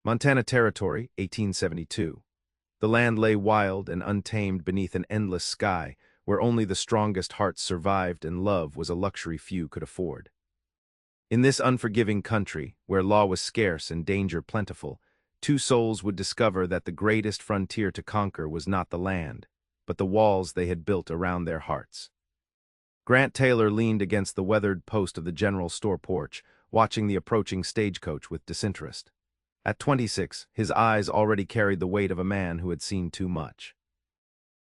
Montana Territory, 1872. The land lay wild and untamed beneath an endless sky, where only the strongest hearts survived and love was a luxury few could afford. In this unforgiving country, where law was scarce and danger plentiful, two souls would discover that the greatest frontier to conquer was not the land, but the walls they had built around their hearts. Grant Taylor leaned against the weathered post of the general store porch, watching the approaching stagecoach with disinterest. At 26, his eyes already carried the weight of a man who had seen too much.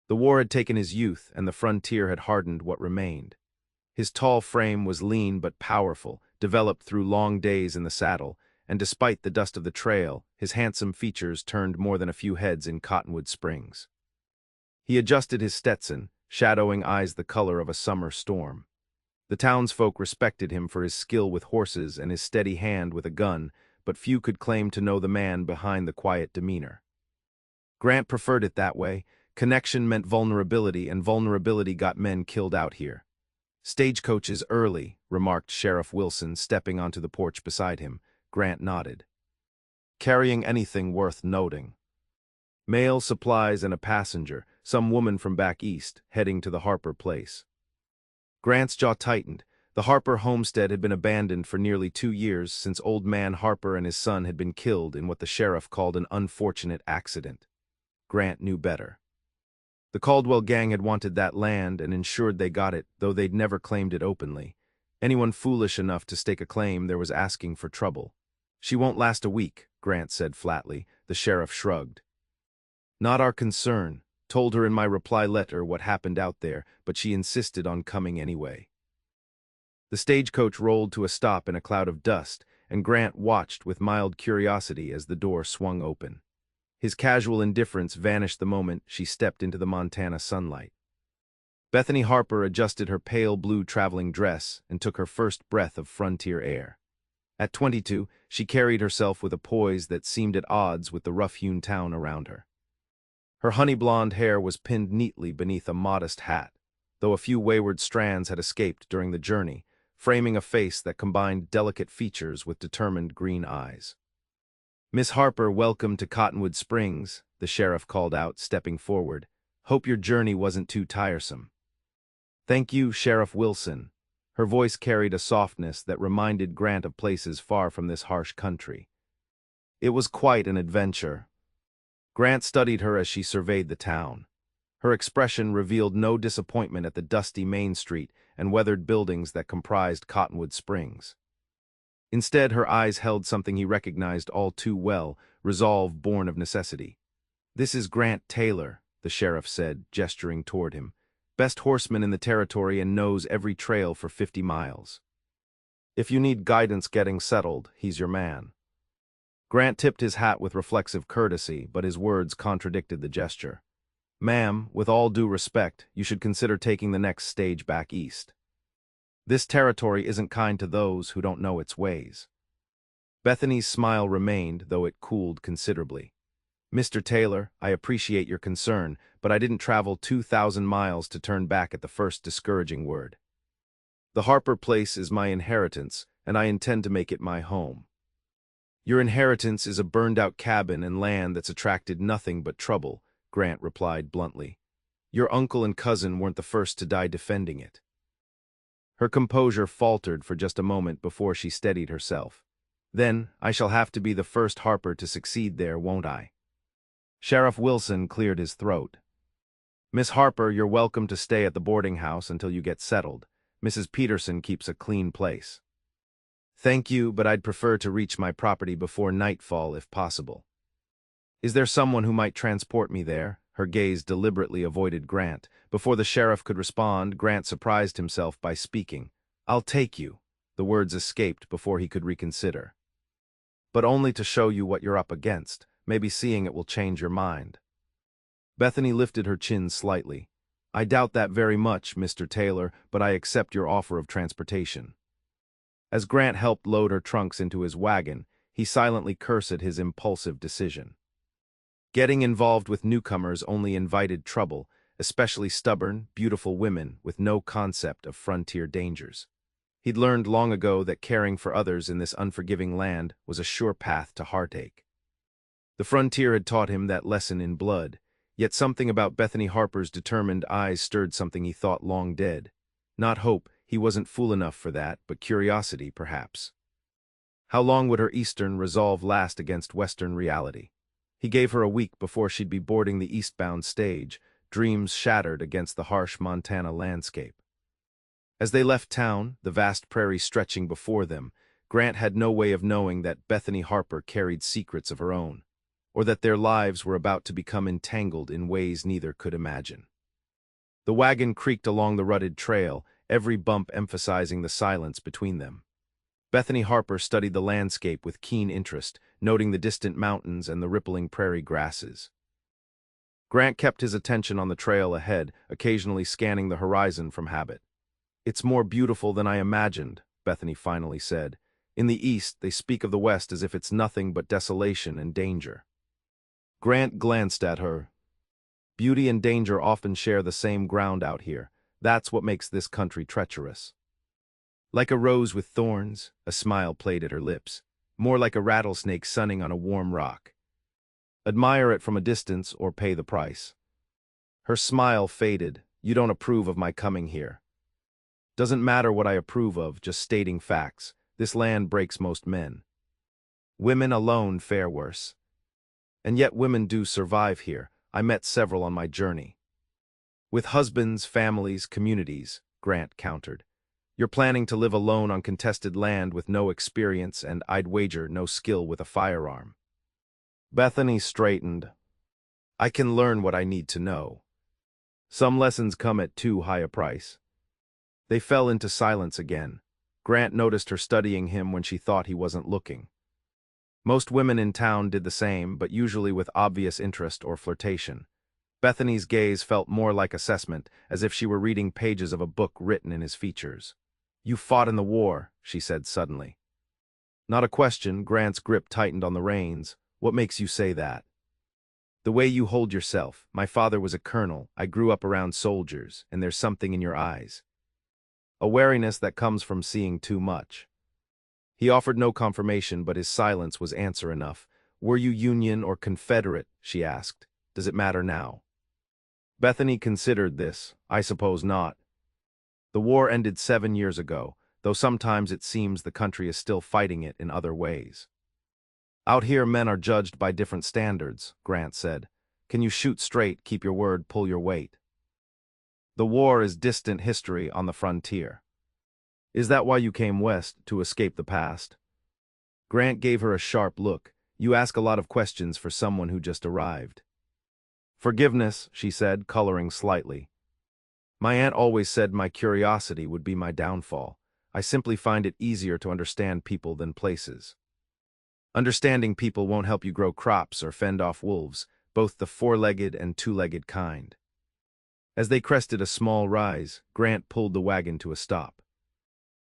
The war had taken his youth, and the frontier had hardened what remained. His tall frame was lean but powerful, developed through long days in the saddle, and despite the dust of the trail, his handsome features turned more than a few heads in Cottonwood Springs. He adjusted his Stetson, shadowing eyes the color of a summer storm. The townsfolk respected him for his skill with horses and his steady hand with a gun, but few could claim to know the man behind the quiet demeanor. Grant preferred it that way. Connection meant vulnerability, and vulnerability got men killed out here. "Stagecoach is early," remarked Sheriff Wilson, stepping onto the porch beside him. Grant nodded. "Carrying anything worth noting?" "Mail, supplies, and a passenger, some woman from back east, heading to the Harper place." Grant's jaw tightened. The Harper homestead had been abandoned for nearly 2 years since old man Harper and his son had been killed in what the sheriff called an unfortunate accident. Grant knew better. The Caldwell gang had wanted that land and ensured they got it, though they'd never claimed it openly. Anyone foolish enough to stake a claim there was asking for trouble. "She won't last a week," Grant said flatly. The sheriff shrugged. "Not our concern. Told her in my reply letter what happened out there, but she insisted on coming anyway." The stagecoach rolled to a stop in a cloud of dust, and Grant watched with mild curiosity as the door swung open. His casual indifference vanished the moment she stepped into the Montana sunlight. Bethany Harper adjusted her pale blue traveling dress and took her first breath of frontier air. At 22, she carried herself with a poise that seemed at odds with the rough-hewn town around her. Her honey-blonde hair was pinned neatly beneath a modest hat, though a few wayward strands had escaped during the journey, framing a face that combined delicate features with determined green eyes. "Miss Harper, welcome to Cottonwood Springs," the sheriff called out, stepping forward. "Hope your journey wasn't too tiresome." "Thank you, Sheriff Wilson." Her voice carried a softness that reminded Grant of places far from this harsh country. "It was quite an adventure." Grant studied her as she surveyed the town. Her expression revealed no disappointment at the dusty Main Street and weathered buildings that comprised Cottonwood Springs. Instead, her eyes held something he recognized all too well, resolve born of necessity. "This is Grant Taylor," the sheriff said, gesturing toward him. "Best horseman in the territory and knows every trail for 50 miles. If you need guidance getting settled, he's your man." Grant tipped his hat with reflexive courtesy, but his words contradicted the gesture. "Ma'am, with all due respect, you should consider taking the next stage back east. This territory isn't kind to those who don't know its ways." Bethany's smile remained, though it cooled considerably. "Mr. Taylor, I appreciate your concern, but I didn't travel 2,000 miles to turn back at the first discouraging word. The Harper place is my inheritance, and I intend to make it my home." "Your inheritance is a burned-out cabin and land that's attracted nothing but trouble," Grant replied bluntly. "Your uncle and cousin weren't the first to die defending it." Her composure faltered for just a moment before she steadied herself. "Then, I shall have to be the first Harper to succeed there, won't I?" Sheriff Wilson cleared his throat. "Miss Harper, you're welcome to stay at the boarding house until you get settled. Mrs. Peterson keeps a clean place." "Thank you, but I'd prefer to reach my property before nightfall if possible." "Is there someone who might transport me there?" Her gaze deliberately avoided Grant. Before the sheriff could respond, Grant surprised himself by speaking. "I'll take you." The words escaped before he could reconsider. "But only to show you what you're up against. Maybe seeing it will change your mind." Bethany lifted her chin slightly. "I doubt that very much, Mr. Taylor, but I accept your offer of transportation." As Grant helped load her trunks into his wagon, he silently cursed his impulsive decision. Getting involved with newcomers only invited trouble, especially stubborn, beautiful women with no concept of frontier dangers. He'd learned long ago that caring for others in this unforgiving land was a sure path to heartache. The frontier had taught him that lesson in blood, yet something about Bethany Harper's determined eyes stirred something he thought long dead. Not hope, he wasn't fool enough for that, but curiosity, perhaps. How long would her Eastern resolve last against Western reality? He gave her a week before she'd be boarding the eastbound stage, dreams shattered against the harsh Montana landscape. As they left town, the vast prairie stretching before them, Grant had no way of knowing that Bethany Harper carried secrets of her own, or that their lives were about to become entangled in ways neither could imagine. The wagon creaked along the rutted trail, every bump emphasizing the silence between them. Bethany Harper studied the landscape with keen interest, noting the distant mountains and the rippling prairie grasses. Grant kept his attention on the trail ahead, occasionally scanning the horizon from habit. "It's more beautiful than I imagined," Bethany finally said. "In the East, they speak of the West as if it's nothing but desolation and danger." Grant glanced at her. "Beauty and danger often share the same ground out here. That's what makes this country treacherous." Like a rose with thorns, a smile played at her lips, more like a rattlesnake sunning on a warm rock. "Admire it from a distance or pay the price." Her smile faded. "You don't approve of my coming here." "Doesn't matter what I approve of, just stating facts. This land breaks most men. Women alone fare worse. And yet women do survive here. I met several on my journey." "With husbands, families, communities," Grant countered. "You're planning to live alone on contested land with no experience and, I'd wager, no skill with a firearm." Bethany straightened. "I can learn what I need to know. Some lessons come at too high a price." They fell into silence again. Grant noticed her studying him when she thought he wasn't looking. Most women in town did the same, but usually with obvious interest or flirtation. Bethany's gaze felt more like assessment, as if she were reading pages of a book written in his features. "You fought in the war," she said suddenly. "Not a question." Grant's grip tightened on the reins. "What makes you say that?" "The way you hold yourself. My father was a colonel. I grew up around soldiers, and there's something in your eyes. A wariness that comes from seeing too much." He offered no confirmation, but his silence was answer enough. "Were you Union or Confederate?" she asked. "Does it matter now?" Bethany considered this. "I suppose not. The war ended 7 years ago, though sometimes it seems the country is still fighting it in other ways." "Out here men are judged by different standards," Grant said. "Can you shoot straight, keep your word, pull your weight? The war is distant history on the frontier." "Is that why you came west, to escape the past?" Grant gave her a sharp look. "You ask a lot of questions for someone who just arrived." "Forgiveness," she said, coloring slightly. "My aunt always said my curiosity would be my downfall. I simply find it easier to understand people than places." "Understanding people won't help you grow crops or fend off wolves, both the four-legged and two-legged kind." As they crested a small rise, Grant pulled the wagon to a stop.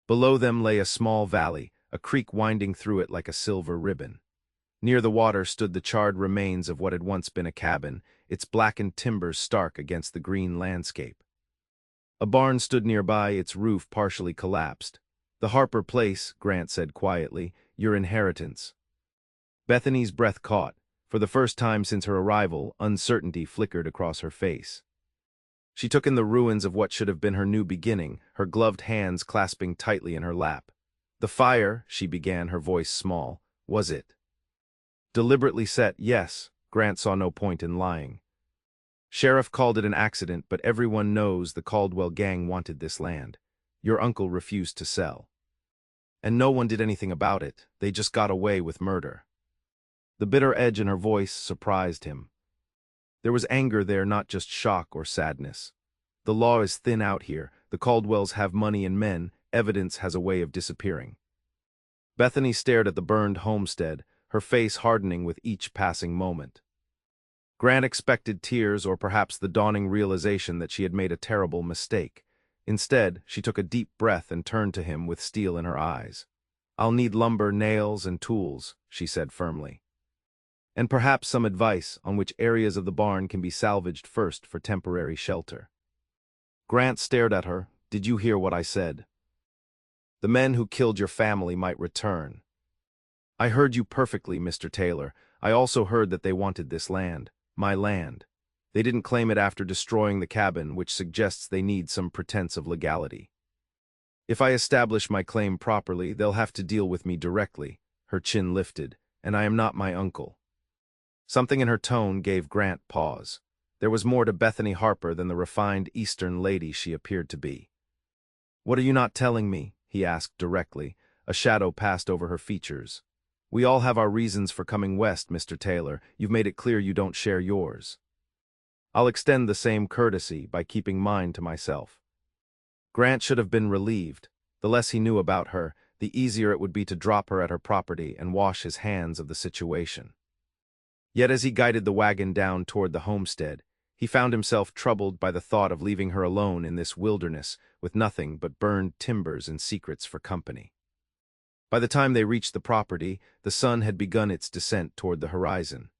Below them lay a small valley, a creek winding through it like a silver ribbon. Near the water stood the charred remains of what had once been a cabin, its blackened timbers stark against the green landscape. A barn stood nearby, its roof partially collapsed. "The Harper place," Grant said quietly, "your inheritance." Bethany's breath caught. For the first time since her arrival, uncertainty flickered across her face. She took in the ruins of what should have been her new beginning, her gloved hands clasping tightly in her lap. "The fire," she began, her voice small. "Was it deliberately set?" "Yes." Grant saw no point in lying. "Sheriff called it an accident, but everyone knows the Caldwell gang wanted this land. Your uncle refused to sell. And no one did anything about it. They just got away with murder." The bitter edge in her voice surprised him. There was anger there, not just shock or sadness. "The law is thin out here. The Caldwells have money and men. Evidence has a way of disappearing." Bethany stared at the burned homestead, her face hardening with each passing moment. Grant expected tears or perhaps the dawning realization that she had made a terrible mistake. Instead, she took a deep breath and turned to him with steel in her eyes. "I'll need lumber, nails, and tools," she said firmly. "And perhaps some advice on which areas of the barn can be salvaged first for temporary shelter." Grant stared at her. "Did you hear what I said? The men who killed your family might return." "I heard you perfectly, Mr. Taylor. I also heard that they wanted this land, my land. They didn't claim it after destroying the cabin, which suggests they need some pretense of legality. If I establish my claim properly, they'll have to deal with me directly." Her chin lifted. "And I am not my uncle." Something in her tone gave Grant pause. There was more to Bethany Harper than the refined Eastern lady she appeared to be. "What are you not telling me?" he asked directly. A shadow passed over her features. "We all have our reasons for coming west, Mr. Taylor. You've made it clear you don't share yours." "I'll extend the same courtesy by keeping mine to myself." Grant should have been relieved. The less he knew about her, the easier it would be to drop her at her property and wash his hands of the situation. Yet as he guided the wagon down toward the homestead, he found himself troubled by the thought of leaving her alone in this wilderness with nothing but burned timbers and secrets for company. By the time they reached the property, the sun had begun its descent toward the horizon.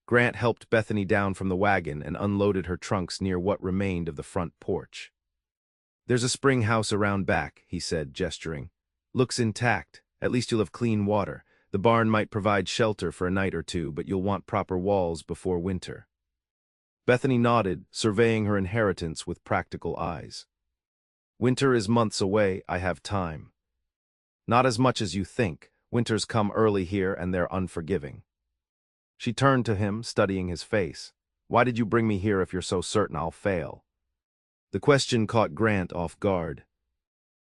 Grant helped Bethany down from the wagon and unloaded her trunks near what remained of the front porch. "There's a spring house around back," he said, gesturing. "Looks intact. At least you'll have clean water. The barn might provide shelter for a night or two, but you'll want proper walls before winter." Bethany nodded, surveying her inheritance with practical eyes. "Winter is months away. I have time." "Not as much as you think. Winters come early here and they're unforgiving." She turned to him, studying his face. "Why did you bring me here if you're so certain I'll fail?" The question caught Grant off guard.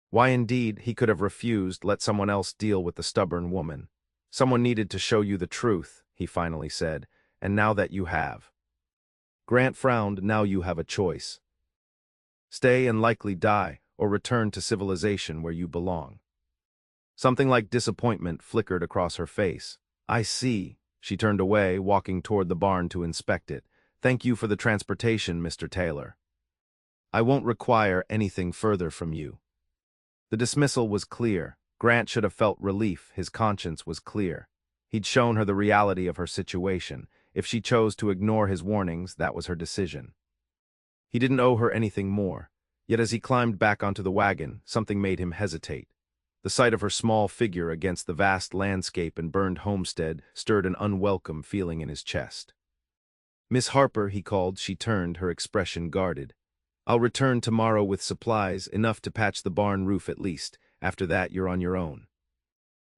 Why indeed, he could have refused, let someone else deal with the stubborn woman. "Someone needed to show you the truth," he finally said, "and now that you have." Grant frowned. "Now you have a choice. Stay and likely die, or return to civilization where you belong." Something like disappointment flickered across her face. "I see." She turned away, walking toward the barn to inspect it. "Thank you for the transportation, Mr. Taylor. I won't require anything further from you." The dismissal was clear. Grant should have felt relief. His conscience was clear. He'd shown her the reality of her situation. If she chose to ignore his warnings, that was her decision. He didn't owe her anything more. Yet as he climbed back onto the wagon, something made him hesitate. The sight of her small figure against the vast landscape and burned homestead stirred an unwelcome feeling in his chest. "Miss Harper," he called. She turned, her expression guarded. "I'll return tomorrow with supplies, enough to patch the barn roof at least. After that, you're on your own."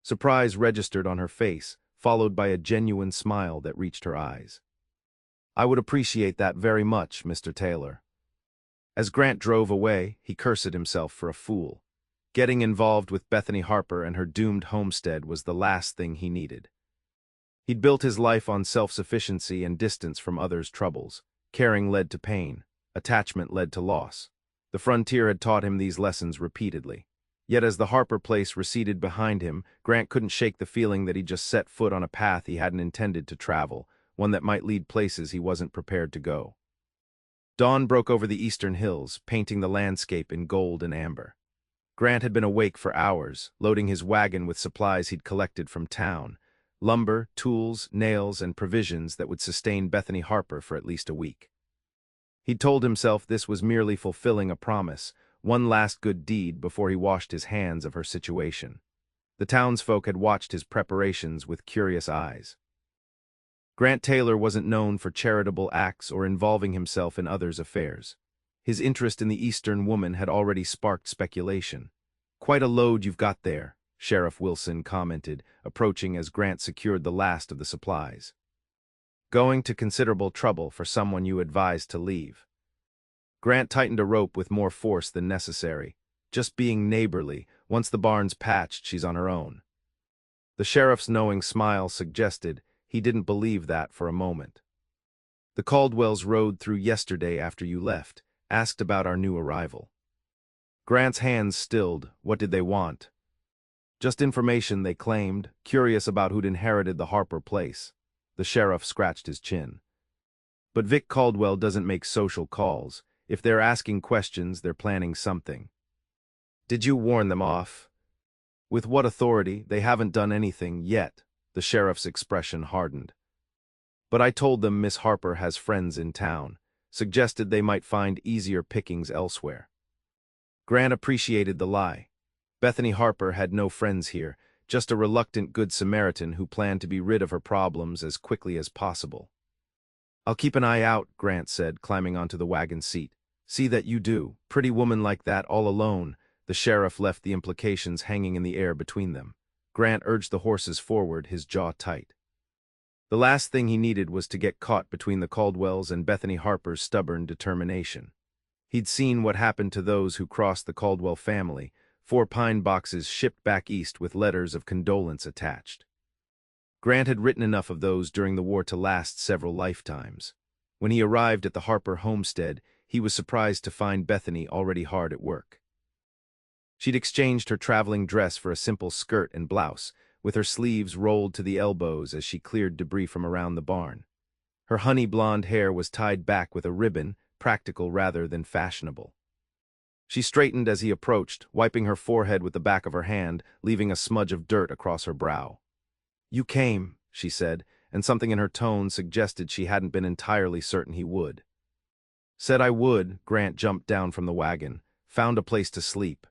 Surprise registered on her face, followed by a genuine smile that reached her eyes. "I would appreciate that very much, Mr. Taylor." As Grant drove away, he cursed himself for a fool. Getting involved with Bethany Harper and her doomed homestead was the last thing he needed. He'd built his life on self-sufficiency and distance from others' troubles. Caring led to pain. Attachment led to loss. The frontier had taught him these lessons repeatedly. Yet as the Harper place receded behind him, Grant couldn't shake the feeling that he'd just set foot on a path he hadn't intended to travel, one that might lead places he wasn't prepared to go. Dawn broke over the eastern hills, painting the landscape in gold and amber. Grant had been awake for hours, loading his wagon with supplies he'd collected from town: lumber, tools, nails, and provisions that would sustain Bethany Harper for at least a week. He'd told himself this was merely fulfilling a promise, one last good deed before he washed his hands of her situation. The townsfolk had watched his preparations with curious eyes. Grant Taylor wasn't known for charitable acts or involving himself in others' affairs. His interest in the Eastern woman had already sparked speculation. "Quite a load you've got there," Sheriff Wilson commented, approaching as Grant secured the last of the supplies. "Going to considerable trouble for someone you advised to leave." Grant tightened a rope with more force than necessary. "Just being neighborly. Once the barn's patched, she's on her own." The sheriff's knowing smile suggested he didn't believe that for a moment. "The Caldwells rode through yesterday after you left, asked about our new arrival." Grant's hands stilled. What did they want? Just information, they claimed, curious about who'd inherited the Harper place. The sheriff scratched his chin. "But Vic Caldwell doesn't make social calls. If they're asking questions, they're planning something." "Did you warn them off?" "With what authority? They haven't done anything yet." The sheriff's expression hardened. "But I told them Miss Harper has friends in town. Suggested they might find easier pickings elsewhere." Grant appreciated the lie. Bethany Harper had no friends here, just a reluctant Good Samaritan who planned to be rid of her problems as quickly as possible. "I'll keep an eye out," Grant said, climbing onto the wagon seat. "See that you do. Pretty woman like that all alone." The sheriff left the implications hanging in the air between them. Grant urged the horses forward, his jaw tight. The last thing he needed was to get caught between the Caldwells and Bethany Harper's stubborn determination. He'd seen what happened to those who crossed the Caldwell family, 4 pine boxes shipped back east with letters of condolence attached. Grant had written enough of those during the war to last several lifetimes. When he arrived at the Harper homestead, he was surprised to find Bethany already hard at work. She'd exchanged her traveling dress for a simple skirt and blouse, with her sleeves rolled to the elbows as she cleared debris from around the barn. Her honey blonde hair was tied back with a ribbon, practical rather than fashionable. She straightened as he approached, wiping her forehead with the back of her hand, leaving a smudge of dirt across her brow. "You came," she said, and something in her tone suggested she hadn't been entirely certain he would. "Said I would." Grant jumped down from the wagon. "Found a place to sleep."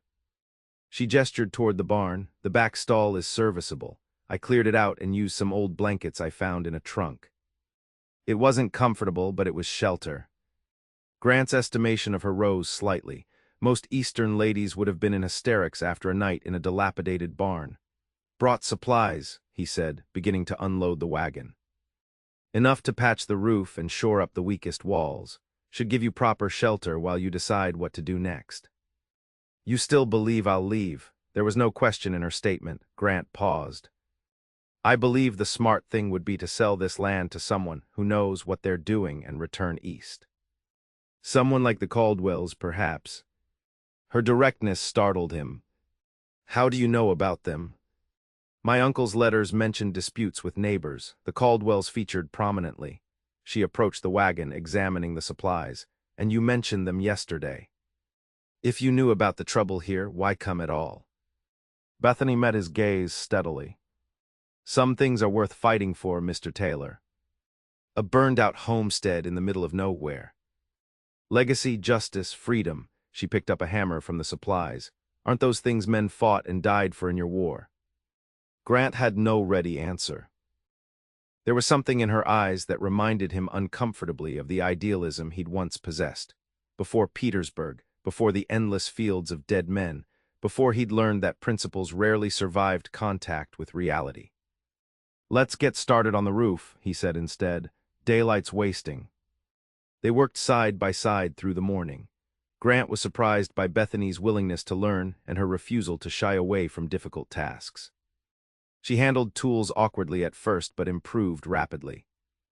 She gestured toward the barn. "The back stall is serviceable. I cleared it out and used some old blankets I found in a trunk." It wasn't comfortable, but it was shelter. Grant's estimation of her rose slightly. Most Eastern ladies would have been in hysterics after a night in a dilapidated barn. "Brought supplies," he said, beginning to unload the wagon. "Enough to patch the roof and shore up the weakest walls. Should give you proper shelter while you decide what to do next." "You still believe I'll leave?" There was no question in her statement. Grant paused. "I believe the smart thing would be to sell this land to someone who knows what they're doing and return east. Someone like the Caldwells, perhaps." Her directness startled him. "How do you know about them?" "My uncle's letters mentioned disputes with neighbors. The Caldwells featured prominently." She approached the wagon, examining the supplies. "And you mentioned them yesterday. If you knew about the trouble here, why come at all?" Bethany met his gaze steadily. "Some things are worth fighting for, Mr. Taylor. A burned-out homestead in the middle of nowhere. Legacy, justice, freedom." She picked up a hammer from the supplies. "Aren't those things men fought and died for in your war?" Grant had no ready answer. There was something in her eyes that reminded him uncomfortably of the idealism he'd once possessed. Before Petersburg, before the endless fields of dead men, before he'd learned that principles rarely survived contact with reality. "Let's get started on the roof," he said instead. "Daylight's wasting." They worked side by side through the morning. Grant was surprised by Bethany's willingness to learn and her refusal to shy away from difficult tasks. She handled tools awkwardly at first but improved rapidly.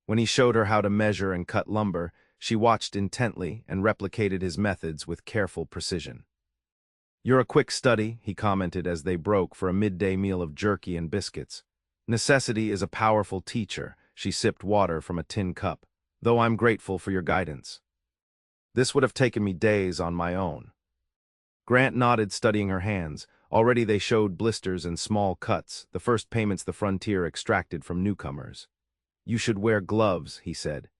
When he showed her how to measure and cut lumber, she watched intently and replicated his methods with careful precision. "You're a quick study," he commented as they broke for a midday meal of jerky and biscuits. "Necessity is a powerful teacher." She sipped water from a tin cup. "Though I'm grateful for your guidance. This would have taken me days on my own." Grant nodded, studying her hands. Already they showed blisters and small cuts, the first payments the frontier extracted from newcomers. "You should wear gloves," he said.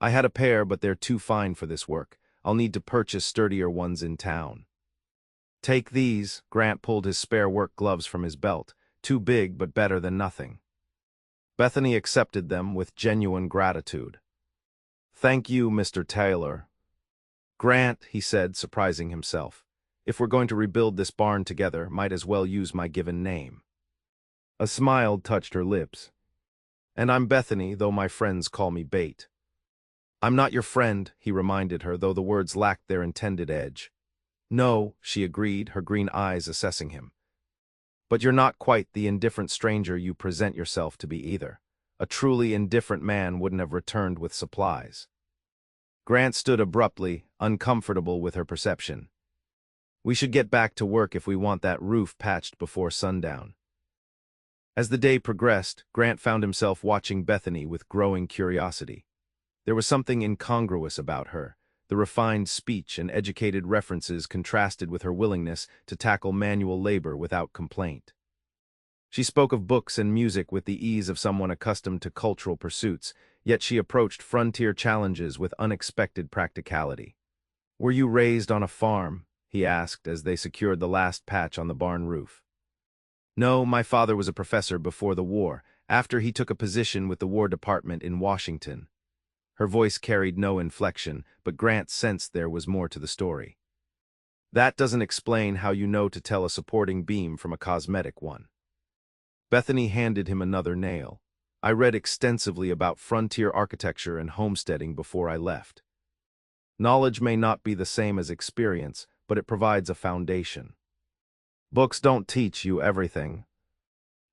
"I had a pair, but they're too fine for this work. I'll need to purchase sturdier ones in town." "Take these." Grant pulled his spare work gloves from his belt. "Too big, but better than nothing." Bethany accepted them with genuine gratitude. "Thank you, Mr. Taylor." "Grant," he said, surprising himself. "If we're going to rebuild this barn together, might as well use my given name." A smile touched her lips. "And I'm Bethany, though my friends call me Bait." "I'm not your friend," he reminded her, though the words lacked their intended edge. "No," she agreed, her green eyes assessing him. "But you're not quite the indifferent stranger you present yourself to be either. A truly indifferent man wouldn't have returned with supplies." Grant stood abruptly, uncomfortable with her perception. "We should get back to work if we want that roof patched before sundown." As the day progressed, Grant found himself watching Bethany with growing curiosity. There was something incongruous about her. The refined speech and educated references contrasted with her willingness to tackle manual labor without complaint. She spoke of books and music with the ease of someone accustomed to cultural pursuits, yet she approached frontier challenges with unexpected practicality. "Were you raised on a farm?" he asked as they secured the last patch on the barn roof. No, my father was a professor before the war, after he took a position with the War Department in Washington. Her voice carried no inflection, but Grant sensed there was more to the story. That doesn't explain how you know to tell a supporting beam from a cosmetic one. Bethany handed him another nail. I read extensively about frontier architecture and homesteading before I left. Knowledge may not be the same as experience, but it provides a foundation. Books don't teach you everything.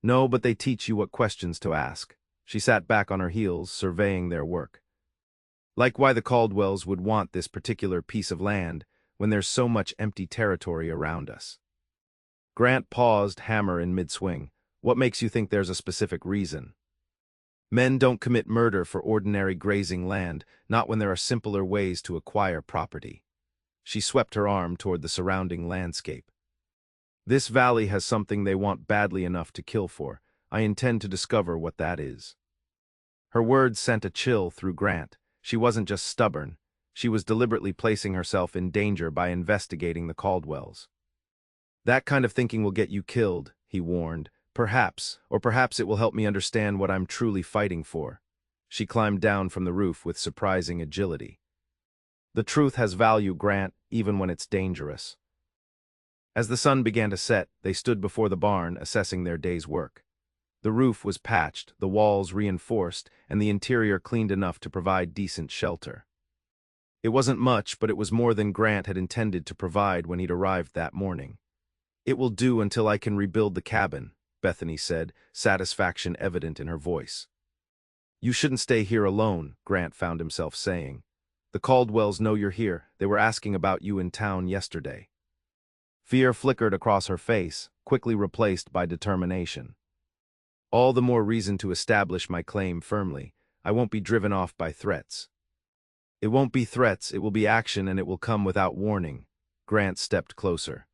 No, but they teach you what questions to ask. She sat back on her heels, surveying their work. Like why the Caldwells would want this particular piece of land when there's so much empty territory around us. Grant paused, hammer in mid-swing. What makes you think there's a specific reason? Men don't commit murder for ordinary grazing land, not when there are simpler ways to acquire property. She swept her arm toward the surrounding landscape. This valley has something they want badly enough to kill for. I intend to discover what that is. Her words sent a chill through Grant. She wasn't just stubborn. She was deliberately placing herself in danger by investigating the Caldwells. That kind of thinking will get you killed, he warned. Perhaps, or perhaps it will help me understand what I'm truly fighting for. She climbed down from the roof with surprising agility. The truth has value, Grant, even when it's dangerous. As the sun began to set, they stood before the barn, assessing their day's work. The roof was patched, the walls reinforced, and the interior cleaned enough to provide decent shelter. It wasn't much, but it was more than Grant had intended to provide when he'd arrived that morning. It will do until I can rebuild the cabin, Bethany said, satisfaction evident in her voice. You shouldn't stay here alone, Grant found himself saying. The Caldwells know you're here. They were asking about you in town yesterday. Fear flickered across her face, quickly replaced by determination. All the more reason to establish my claim firmly. I won't be driven off by threats. It won't be threats, it will be action, and it will come without warning. Grant stepped closer.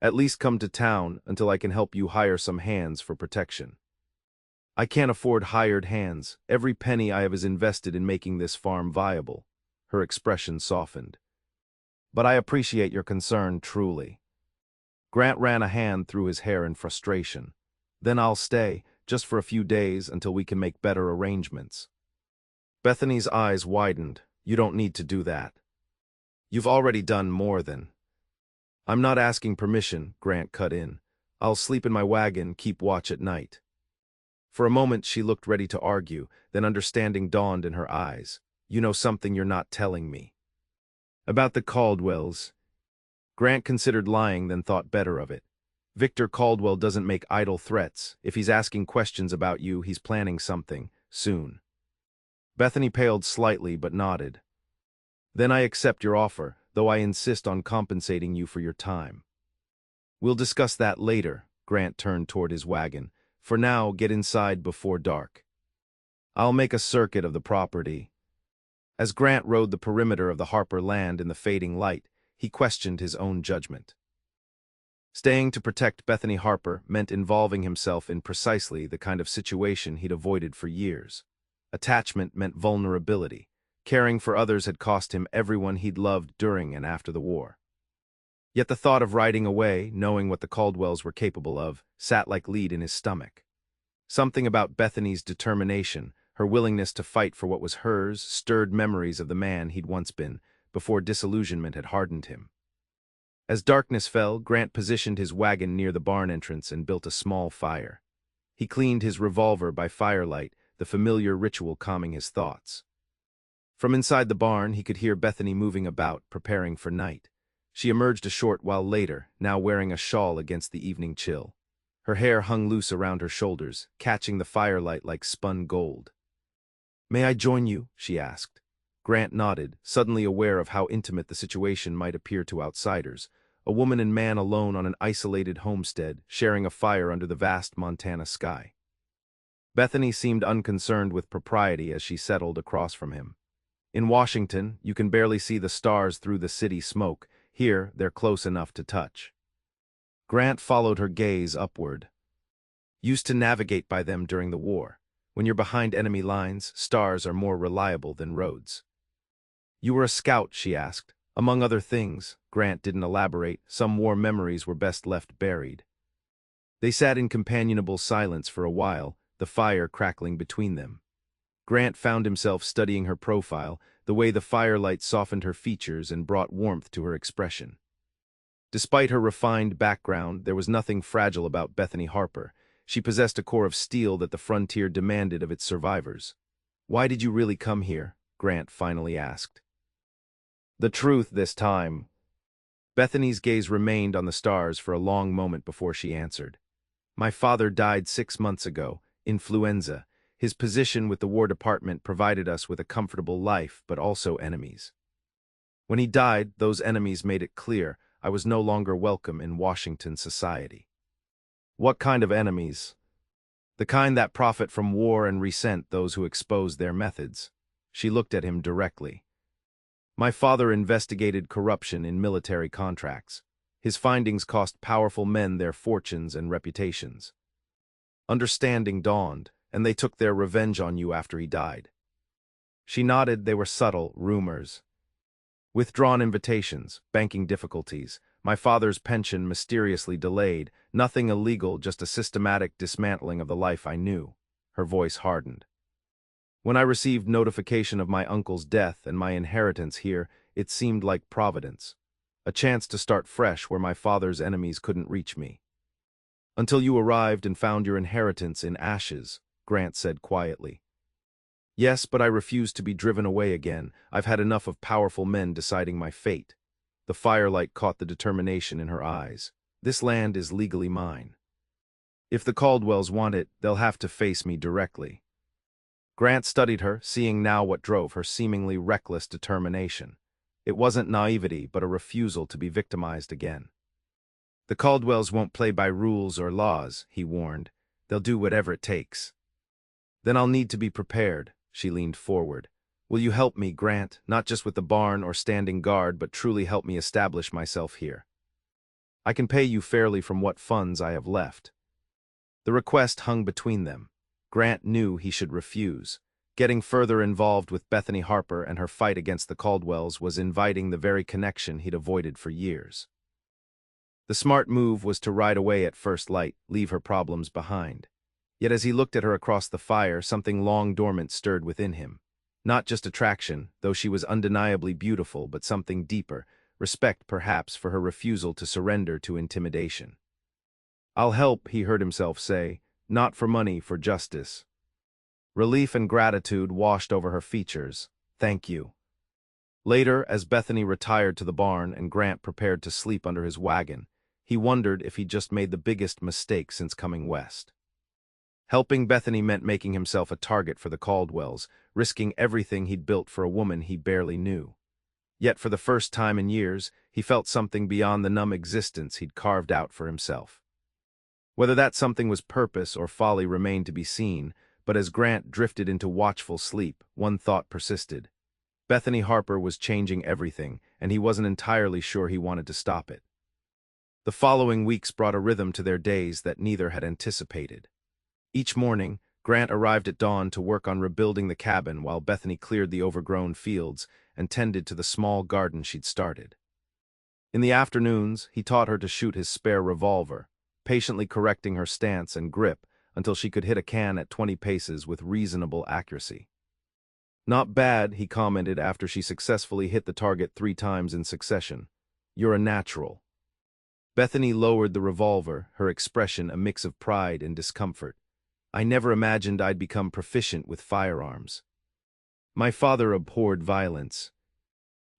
At least come to town until I can help you hire some hands for protection. I can't afford hired hands. Every penny I have is invested in making this farm viable. Her expression softened. But I appreciate your concern, truly. Grant ran a hand through his hair in frustration. Then I'll stay, just for a few days until we can make better arrangements. Bethany's eyes widened. You don't need to do that. You've already done more than. I'm not asking permission, Grant cut in. I'll sleep in my wagon, keep watch at night. For a moment she looked ready to argue, then understanding dawned in her eyes. You know something you're not telling me. About the Caldwells. Grant considered lying, then thought better of it. Victor Caldwell doesn't make idle threats. If he's asking questions about you, he's planning something, soon. Bethany paled slightly but nodded. Then I accept your offer, though I insist on compensating you for your time. We'll discuss that later, Grant turned toward his wagon. For now, get inside before dark. I'll make a circuit of the property. As Grant rode the perimeter of the Harper land in the fading light, he questioned his own judgment. Staying to protect Bethany Harper meant involving himself in precisely the kind of situation he'd avoided for years. Attachment meant vulnerability. Caring for others had cost him everyone he'd loved during and after the war. Yet the thought of riding away, knowing what the Caldwells were capable of, sat like lead in his stomach. Something about Bethany's determination, her willingness to fight for what was hers, stirred memories of the man he'd once been, before disillusionment had hardened him. As darkness fell, Grant positioned his wagon near the barn entrance and built a small fire. He cleaned his revolver by firelight, the familiar ritual calming his thoughts. From inside the barn, he could hear Bethany moving about, preparing for night. She emerged a short while later, now wearing a shawl against the evening chill. Her hair hung loose around her shoulders, catching the firelight like spun gold. "May I join you?" she asked. Grant nodded, suddenly aware of how intimate the situation might appear to outsiders. A woman and man alone on an isolated homestead, sharing a fire under the vast Montana sky. Bethany seemed unconcerned with propriety as she settled across from him. In Washington, you can barely see the stars through the city smoke. Here, they're close enough to touch. Grant followed her gaze upward. Used to navigate by them during the war. When you're behind enemy lines, stars are more reliable than roads. You were a scout, she asked. Among other things, Grant didn't elaborate. Some war memories were best left buried. They sat in companionable silence for a while, the fire crackling between them. Grant found himself studying her profile, the way the firelight softened her features and brought warmth to her expression. Despite her refined background, there was nothing fragile about Bethany Harper. She possessed a core of steel that the frontier demanded of its survivors. "Why did you really come here?" Grant finally asked. "The truth this time." Bethany's gaze remained on the stars for a long moment before she answered. "My father died 6 months ago, influenza. His position with the War Department provided us with a comfortable life, but also enemies. When he died, those enemies made it clear I was no longer welcome in Washington society." "What kind of enemies?" "The kind that profit from war and resent those who expose their methods." She looked at him directly. "My father investigated corruption in military contracts. His findings cost powerful men their fortunes and reputations. Understanding dawned, and they took their revenge on you after he died." She nodded. They were subtle rumors. Withdrawn invitations, banking difficulties, my father's pension mysteriously delayed, nothing illegal, just a systematic dismantling of the life I knew. Her voice hardened. "When I received notification of my uncle's death and my inheritance here, it seemed like providence. A chance to start fresh where my father's enemies couldn't reach me." "Until you arrived and found your inheritance in ashes," Grant said quietly. "Yes, but I refuse to be driven away again. I've had enough of powerful men deciding my fate." The firelight caught the determination in her eyes. "This land is legally mine. If the Caldwells want it, they'll have to face me directly." Grant studied her, seeing now what drove her seemingly reckless determination. It wasn't naivety, but a refusal to be victimized again. "The Caldwells won't play by rules or laws," he warned. "They'll do whatever it takes." "Then I'll need to be prepared." She leaned forward. "Will you help me, Grant, not just with the barn or standing guard, but truly help me establish myself here? I can pay you fairly from what funds I have left." The request hung between them. Grant knew he should refuse. Getting further involved with Bethany Harper and her fight against the Caldwells was inviting the very connection he'd avoided for years. The smart move was to ride away at first light, leave her problems behind. Yet as he looked at her across the fire, something long dormant stirred within him. Not just attraction, though she was undeniably beautiful, but something deeper, respect perhaps for her refusal to surrender to intimidation. "I'll help," he heard himself say, "not for money, for justice." Relief and gratitude washed over her features. "Thank you." Later, as Bethany retired to the barn and Grant prepared to sleep under his wagon, he wondered if he'd just made the biggest mistake since coming west. Helping Bethany meant making himself a target for the Caldwells, risking everything he'd built for a woman he barely knew. Yet for the first time in years, he felt something beyond the numb existence he'd carved out for himself. Whether that something was purpose or folly remained to be seen, but as Grant drifted into watchful sleep, one thought persisted. Bethany Harper was changing everything, and he wasn't entirely sure he wanted to stop it. The following weeks brought a rhythm to their days that neither had anticipated. Each morning, Grant arrived at dawn to work on rebuilding the cabin while Bethany cleared the overgrown fields and tended to the small garden she'd started. In the afternoons, he taught her to shoot his spare revolver, patiently correcting her stance and grip until she could hit a can at 20 paces with reasonable accuracy. "Not bad," he commented after she successfully hit the target 3 times in succession. "You're a natural." Bethany lowered the revolver, her expression a mix of pride and discomfort. "I never imagined I'd become proficient with firearms. My father abhorred violence."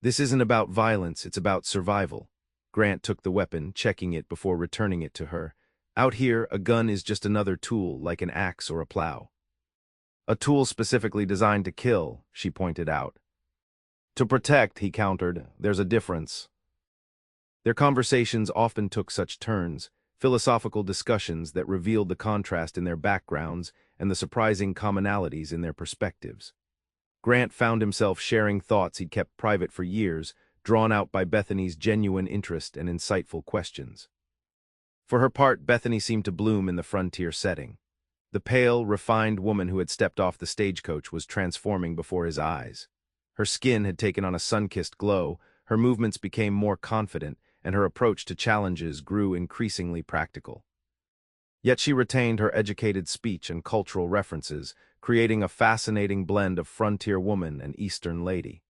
"This isn't about violence, it's about survival." Grant took the weapon, checking it before returning it to her. "Out here, a gun is just another tool, like an axe or a plow." "A tool specifically designed to kill," she pointed out. "To protect," he countered. "There's a difference." Their conversations often took such turns, philosophical discussions that revealed the contrast in their backgrounds and the surprising commonalities in their perspectives. Grant found himself sharing thoughts he'd kept private for years, drawn out by Bethany's genuine interest and insightful questions. For her part, Bethany seemed to bloom in the frontier setting. The pale, refined woman who had stepped off the stagecoach was transforming before his eyes. Her skin had taken on a sun-kissed glow, her movements became more confident, and her approach to challenges grew increasingly practical. Yet she retained her educated speech and cultural references, creating a fascinating blend of frontier woman and Eastern lady.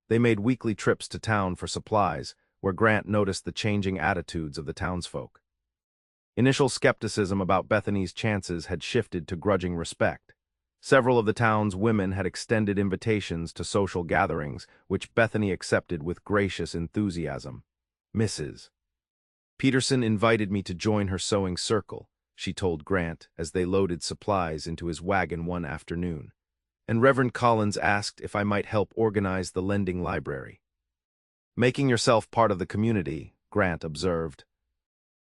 They made weekly trips to town for supplies, where Grant noticed the changing attitudes of the townsfolk. Initial skepticism about Bethany's chances had shifted to grudging respect. Several of the town's women had extended invitations to social gatherings, which Bethany accepted with gracious enthusiasm. Mrs. Peterson invited me to join her sewing circle, she told Grant as they loaded supplies into his wagon one afternoon. And Reverend Collins asked if I might help organize the lending library. Making yourself part of the community, Grant observed.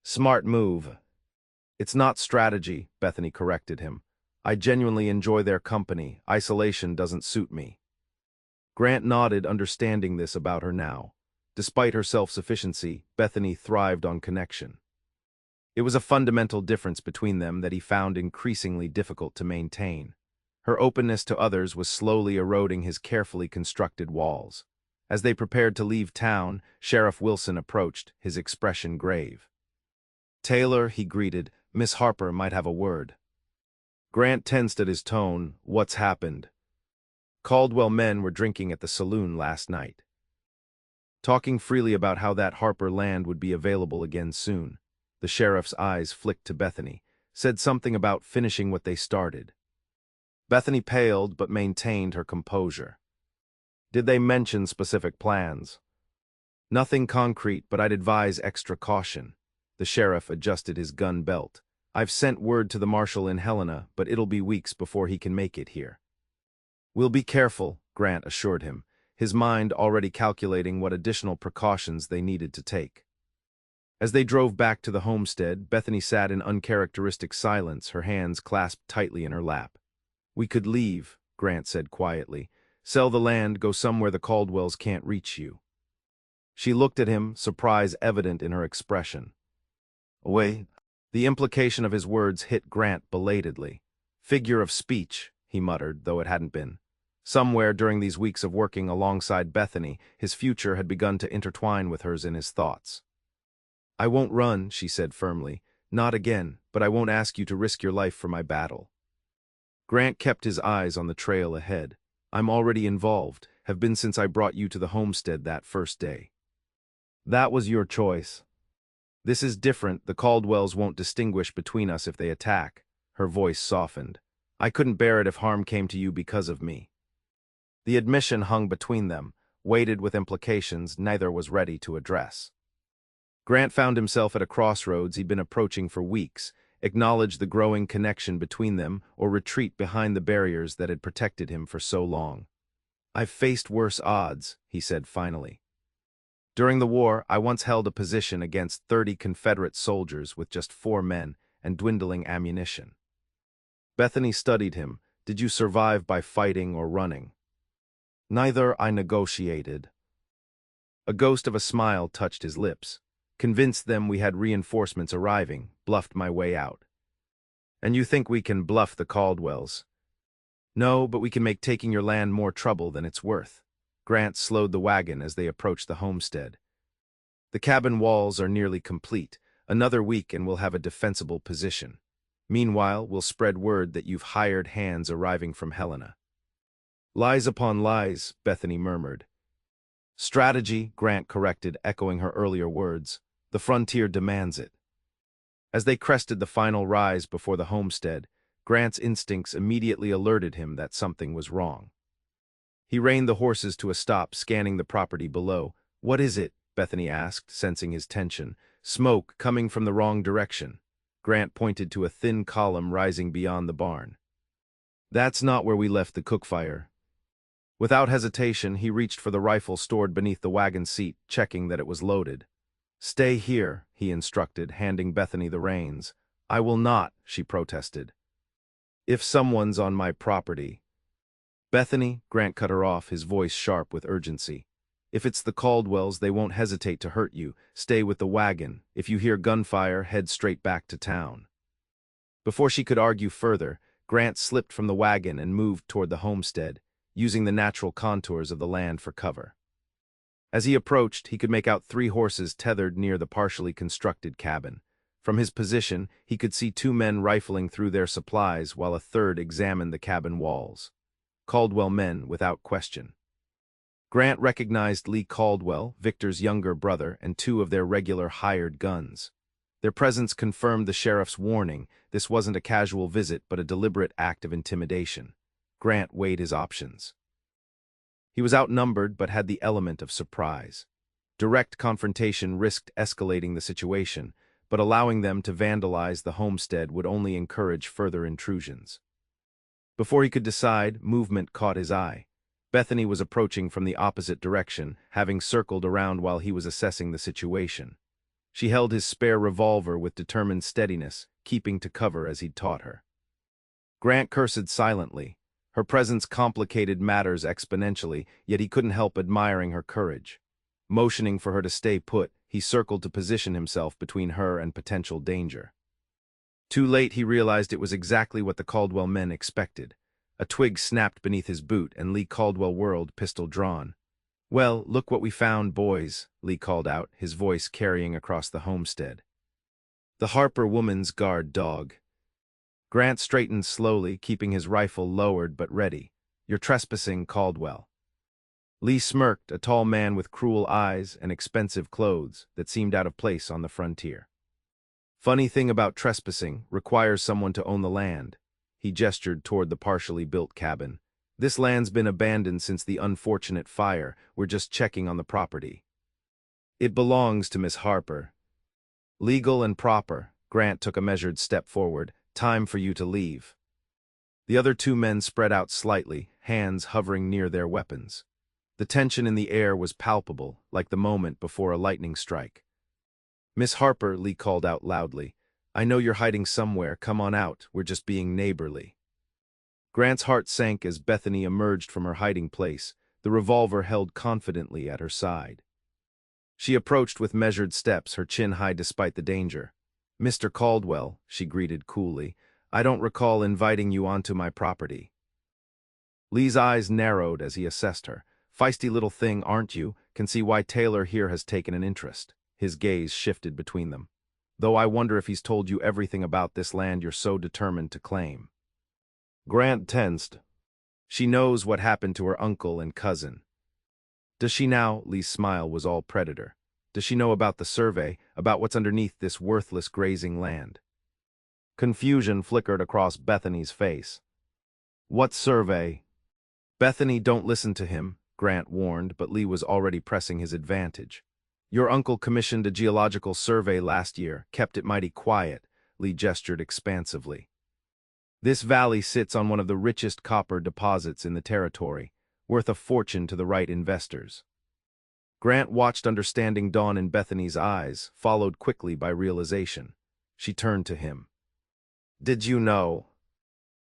Smart move. It's not strategy, Bethany corrected him. I genuinely enjoy their company. Isolation doesn't suit me. Grant nodded, understanding this about her now. Despite her self-sufficiency, Bethany thrived on connection. It was a fundamental difference between them that he found increasingly difficult to maintain. Her openness to others was slowly eroding his carefully constructed walls. As they prepared to leave town, Sheriff Wilson approached, his expression grave. Taylor, he greeted, Miss Harper might have a word. Grant tensed at his tone. What's happened? Caldwell men were drinking at the saloon last night, talking freely about how that Harper land would be available again soon. The sheriff's eyes flicked to Bethany, said something about finishing what they started. Bethany paled but maintained her composure. Did they mention specific plans? Nothing concrete, but I'd advise extra caution. The sheriff adjusted his gun belt. I've sent word to the marshal in Helena, but it'll be weeks before he can make it here. We'll be careful, Grant assured him, his mind already calculating what additional precautions they needed to take. As they drove back to the homestead, Bethany sat in uncharacteristic silence, her hands clasped tightly in her lap. We could leave, Grant said quietly. Sell the land, go somewhere the Caldwells can't reach you. She looked at him, surprise evident in her expression. Away. The implication of his words hit Grant belatedly. Figure of speech, he muttered, though it hadn't been. Somewhere during these weeks of working alongside Bethany, his future had begun to intertwine with hers in his thoughts. I won't run, she said firmly. Not again, but I won't ask you to risk your life for my battle. Grant kept his eyes on the trail ahead. I'm already involved, have been since I brought you to the homestead that first day. That was your choice. This is different. The Caldwells won't distinguish between us if they attack. Her voice softened. I couldn't bear it if harm came to you because of me. The admission hung between them, weighted with implications neither was ready to address. Grant found himself at a crossroads he'd been approaching for weeks, acknowledge the growing connection between them or retreat behind the barriers that had protected him for so long. I've faced worse odds, he said finally. During the war, I once held a position against 30 Confederate soldiers with just 4 men and dwindling ammunition. Bethany studied him. Did you survive by fighting or running? Neither. I negotiated. A ghost of a smile touched his lips. Convinced them we had reinforcements arriving, bluffed my way out. And you think we can bluff the Caldwells? No, but we can make taking your land more trouble than it's worth. Grant slowed the wagon as they approached the homestead. The cabin walls are nearly complete. Another week and we'll have a defensible position. Meanwhile, we'll spread word that you've hired hands arriving from Helena. Lies upon lies, Bethany murmured. Strategy, Grant corrected, echoing her earlier words. The frontier demands it. As they crested the final rise before the homestead, Grant's instincts immediately alerted him that something was wrong. He reined the horses to a stop, scanning the property below. What is it? Bethany asked, sensing his tension. Smoke coming from the wrong direction. Grant pointed to a thin column rising beyond the barn. That's not where we left the cook fire. Without hesitation, he reached for the rifle stored beneath the wagon seat, checking that it was loaded. Stay here, he instructed, handing Bethany the reins. I will not, she protested. If someone's on my property. Bethany, Grant cut her off, his voice sharp with urgency. If it's the Caldwells, they won't hesitate to hurt you. Stay with the wagon. If you hear gunfire, head straight back to town. Before she could argue further, Grant slipped from the wagon and moved toward the homestead, using the natural contours of the land for cover. As he approached, he could make out 3 horses tethered near the partially constructed cabin. From his position, he could see two men rifling through their supplies while a third examined the cabin walls. Caldwell men, without question. Grant recognized Lee Caldwell, Victor's younger brother, and two of their regular hired guns. Their presence confirmed the sheriff's warning. This wasn't a casual visit, but a deliberate act of intimidation. Grant weighed his options. He was outnumbered, but had the element of surprise. Direct confrontation risked escalating the situation, but allowing them to vandalize the homestead would only encourage further intrusions. Before he could decide, movement caught his eye. Bethany was approaching from the opposite direction, having circled around while he was assessing the situation. She held his spare revolver with determined steadiness, keeping to cover as he'd taught her. Grant cursed silently. Her presence complicated matters exponentially, yet he couldn't help admiring her courage. Motioning for her to stay put, he circled to position himself between her and potential danger. Too late, he realized it was exactly what the Caldwell men expected. A twig snapped beneath his boot, and Lee Caldwell whirled, pistol drawn. "Well, look what we found, boys," Lee called out, his voice carrying across the homestead. "The Harper woman's guard dog." Grant straightened slowly, keeping his rifle lowered but ready. "You're trespassing, Caldwell." Lee smirked, a tall man with cruel eyes and expensive clothes that seemed out of place on the frontier. "Funny thing about trespassing, requires someone to own the land." He gestured toward the partially built cabin. "This land's been abandoned since the unfortunate fire. We're just checking on the property." "It belongs to Miss Harper." "Legal and proper." Grant took a measured step forward. "Time for you to leave." The other two men spread out slightly, hands hovering near their weapons. The tension in the air was palpable, like the moment before a lightning strike. "Miss Harper," Lee called out loudly, "I know you're hiding somewhere. Come on out. We're just being neighborly." Grant's heart sank as Bethany emerged from her hiding place, the revolver held confidently at her side. She approached with measured steps, her chin high despite the danger. "Mr. Caldwell," she greeted coolly, "I don't recall inviting you onto my property." Lee's eyes narrowed as he assessed her. "Feisty little thing, aren't you? Can see why Taylor here has taken an interest." His gaze shifted between them. "Though I wonder if he's told you everything about this land you're so determined to claim." Grant tensed. "She knows what happened to her uncle and cousin." "Does she now?" Lee's smile was all predator. "Does she know about the survey, about what's underneath this worthless grazing land?" Confusion flickered across Bethany's face. "What survey?" "Bethany, don't listen to him," Grant warned, but Lee was already pressing his advantage. "Your uncle commissioned a geological survey last year, kept it mighty quiet," Lee gestured expansively. "This valley sits on one of the richest copper deposits in the territory, worth a fortune to the right investors." Grant watched understanding dawn in Bethany's eyes, followed quickly by realization. She turned to him. "Did you know?"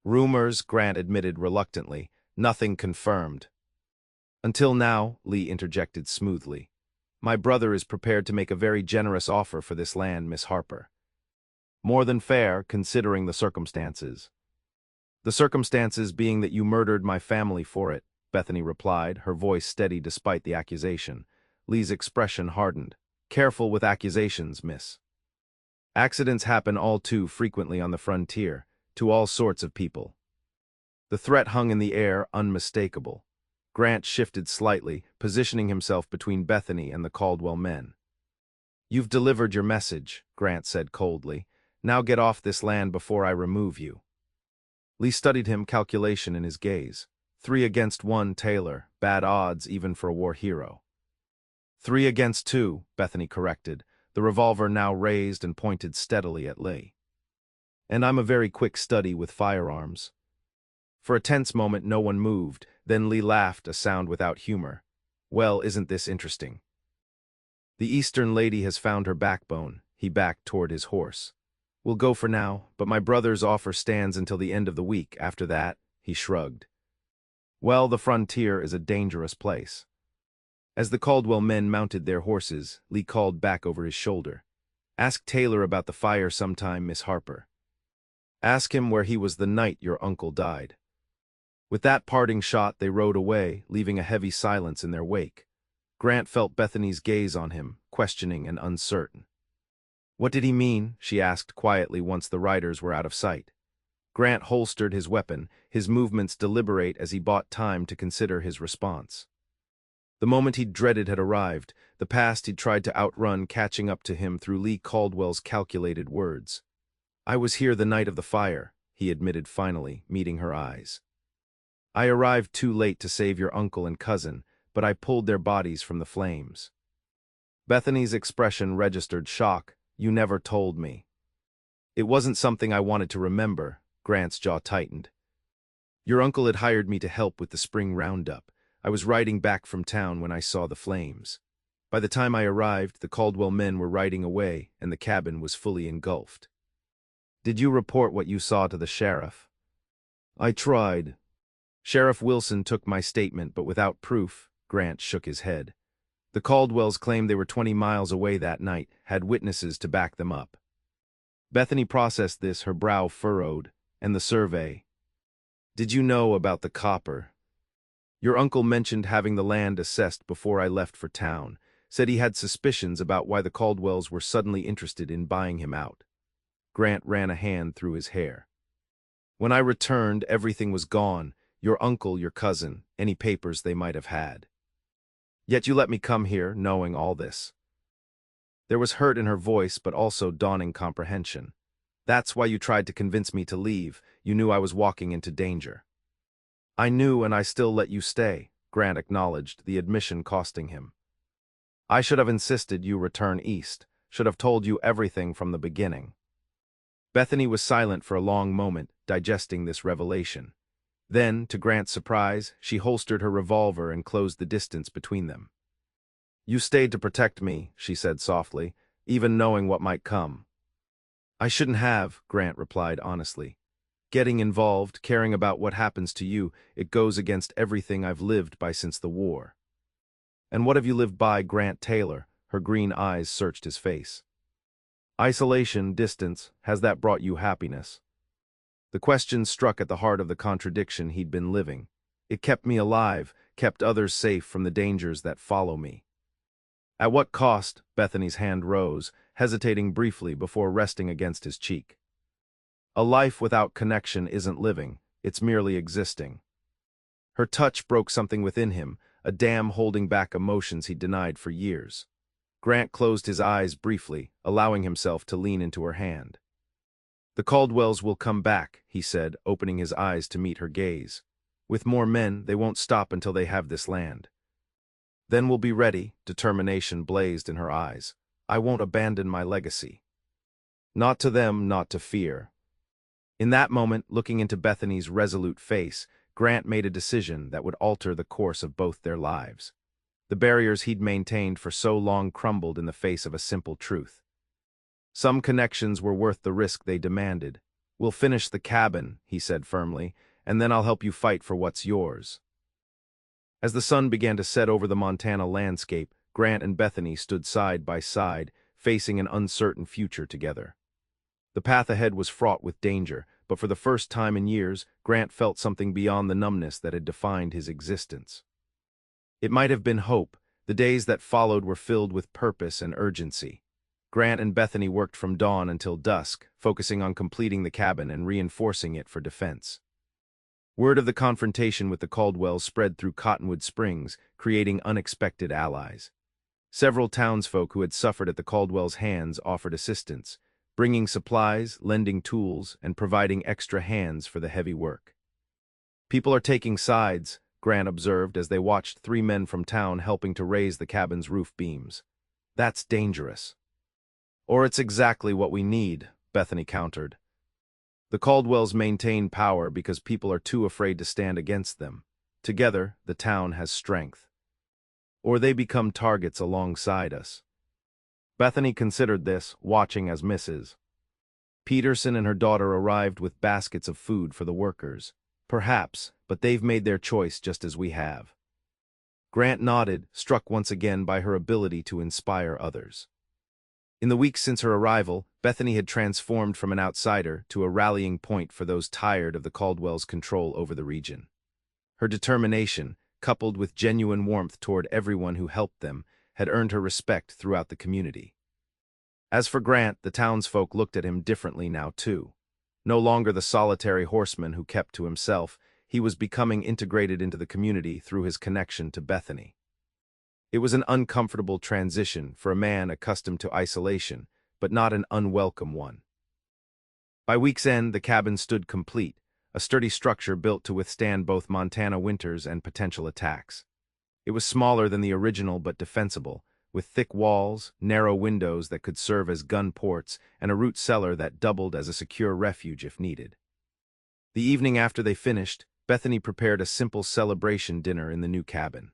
"Rumors," Grant admitted reluctantly, "nothing confirmed." "Until now," Lee interjected smoothly. "My brother is prepared to make a very generous offer for this land, Miss Harper." "More than fair, considering the circumstances." "The circumstances being that you murdered my family for it," Bethany replied, her voice steady despite the accusation. Lee's expression hardened. "Careful with accusations, miss. Accidents happen all too frequently on the frontier, to all sorts of people." The threat hung in the air, unmistakable. Grant shifted slightly, positioning himself between Bethany and the Caldwell men. "You've delivered your message," Grant said coldly. "Now get off this land before I remove you." Lee studied him, calculation in his gaze. 3 against 1, Taylor. Bad odds, even for a war hero. 3 against 2, Bethany corrected, the revolver now raised and pointed steadily at Lee. "And I'm a very quick study with firearms." For a tense moment no one moved, then Lee laughed, a sound without humor. "Well, isn't this interesting?" "The Eastern lady has found her backbone." He backed toward his horse. "We'll go for now, but my brother's offer stands until the end of the week. After that," he shrugged. "Well, the frontier is a dangerous place." As the Caldwell men mounted their horses, Lee called back over his shoulder. "Ask Taylor about the fire sometime, Miss Harper. Ask him where he was the night your uncle died." With that parting shot, they rode away, leaving a heavy silence in their wake. Grant felt Bethany's gaze on him, questioning and uncertain. What did he mean? She asked quietly once the riders were out of sight. Grant holstered his weapon, his movements deliberate as he bought time to consider his response. The moment he'd dreaded had arrived, the past he'd tried to outrun catching up to him through Lee Caldwell's calculated words. "I was here the night of the fire," he admitted finally, meeting her eyes. "I arrived too late to save your uncle and cousin, but I pulled their bodies from the flames." Bethany's expression registered shock. "You never told me." "It wasn't something I wanted to remember," Grant's jaw tightened. "Your uncle had hired me to help with the spring roundup. I was riding back from town when I saw the flames. By the time I arrived, the Caldwell men were riding away, and the cabin was fully engulfed." "Did you report what you saw to the sheriff?" "I tried." "Sheriff Wilson took my statement, but without proof." Grant shook his head. "The Caldwells claimed they were 20 miles away that night, had witnesses to back them up." Bethany processed this, her brow furrowed. "And the survey? Did you know about the copper?" "Your uncle mentioned having the land assessed before I left for town. Said he had suspicions about why the Caldwells were suddenly interested in buying him out." Grant ran a hand through his hair. "When I returned, everything was gone. Your uncle, your cousin, any papers they might have had. Yet you let me come here, knowing all this." There was hurt in her voice, but also dawning comprehension. "That's why you tried to convince me to leave. You knew I was walking into danger." "I knew, and I still let you stay," Grant acknowledged, the admission costing him. "I should have insisted you return east, should have told you everything from the beginning." Bethany was silent for a long moment, digesting this revelation. Then, to Grant's surprise, she holstered her revolver and closed the distance between them. "You stayed to protect me," she said softly, "even knowing what might come." "I shouldn't have," Grant replied honestly. "Getting involved, caring about what happens to you, it goes against everything I've lived by since the war." "And what have you lived by, Grant Taylor?" Her green eyes searched his face. "Isolation, distance, has that brought you happiness?" The question struck at the heart of the contradiction he'd been living. "It kept me alive, kept others safe from the dangers that follow me." "At what cost?" Bethany's hand rose, hesitating briefly before resting against his cheek. "A life without connection isn't living, it's merely existing." Her touch broke something within him, a dam holding back emotions he'd denied for years. Grant closed his eyes briefly, allowing himself to lean into her hand. "The Caldwells will come back," he said, opening his eyes to meet her gaze. "With more men, they won't stop until they have this land. Then we'll be ready." Determination blazed in her eyes. "I won't abandon my legacy. Not to them, not to fear." In that moment, looking into Bethany's resolute face, Grant made a decision that would alter the course of both their lives. The barriers he'd maintained for so long crumbled in the face of a simple truth. Some connections were worth the risk they demanded. "We'll finish the cabin," he said firmly, "and then I'll help you fight for what's yours." As the sun began to set over the Montana landscape, Grant and Bethany stood side by side, facing an uncertain future together. The path ahead was fraught with danger, but for the first time in years, Grant felt something beyond the numbness that had defined his existence. It might have been hope. The days that followed were filled with purpose and urgency. Grant and Bethany worked from dawn until dusk, focusing on completing the cabin and reinforcing it for defense. Word of the confrontation with the Caldwells spread through Cottonwood Springs, creating unexpected allies. Several townsfolk who had suffered at the Caldwells' hands offered assistance, bringing supplies, lending tools, and providing extra hands for the heavy work. "People are taking sides," Grant observed as they watched 3 men from town helping to raise the cabin's roof beams. "That's dangerous." "Or it's exactly what we need," Bethany countered. "The Caldwells maintain power because people are too afraid to stand against them. Together, the town has strength. Or they become targets alongside us." Bethany considered this, watching as Mrs. Peterson and her daughter arrived with baskets of food for the workers. "Perhaps, but they've made their choice just as we have." Grant nodded, struck once again by her ability to inspire others. In the weeks since her arrival, Bethany had transformed from an outsider to a rallying point for those tired of the Caldwells' control over the region. Her determination, coupled with genuine warmth toward everyone who helped them, had earned her respect throughout the community. As for Grant, the townsfolk looked at him differently now, too. No longer the solitary horseman who kept to himself, he was becoming integrated into the community through his connection to Bethany. It was an uncomfortable transition for a man accustomed to isolation, but not an unwelcome one. By week's end, the cabin stood complete, a sturdy structure built to withstand both Montana winters and potential attacks. It was smaller than the original but defensible, with thick walls, narrow windows that could serve as gun ports, and a root cellar that doubled as a secure refuge if needed. The evening after they finished, Bethany prepared a simple celebration dinner in the new cabin.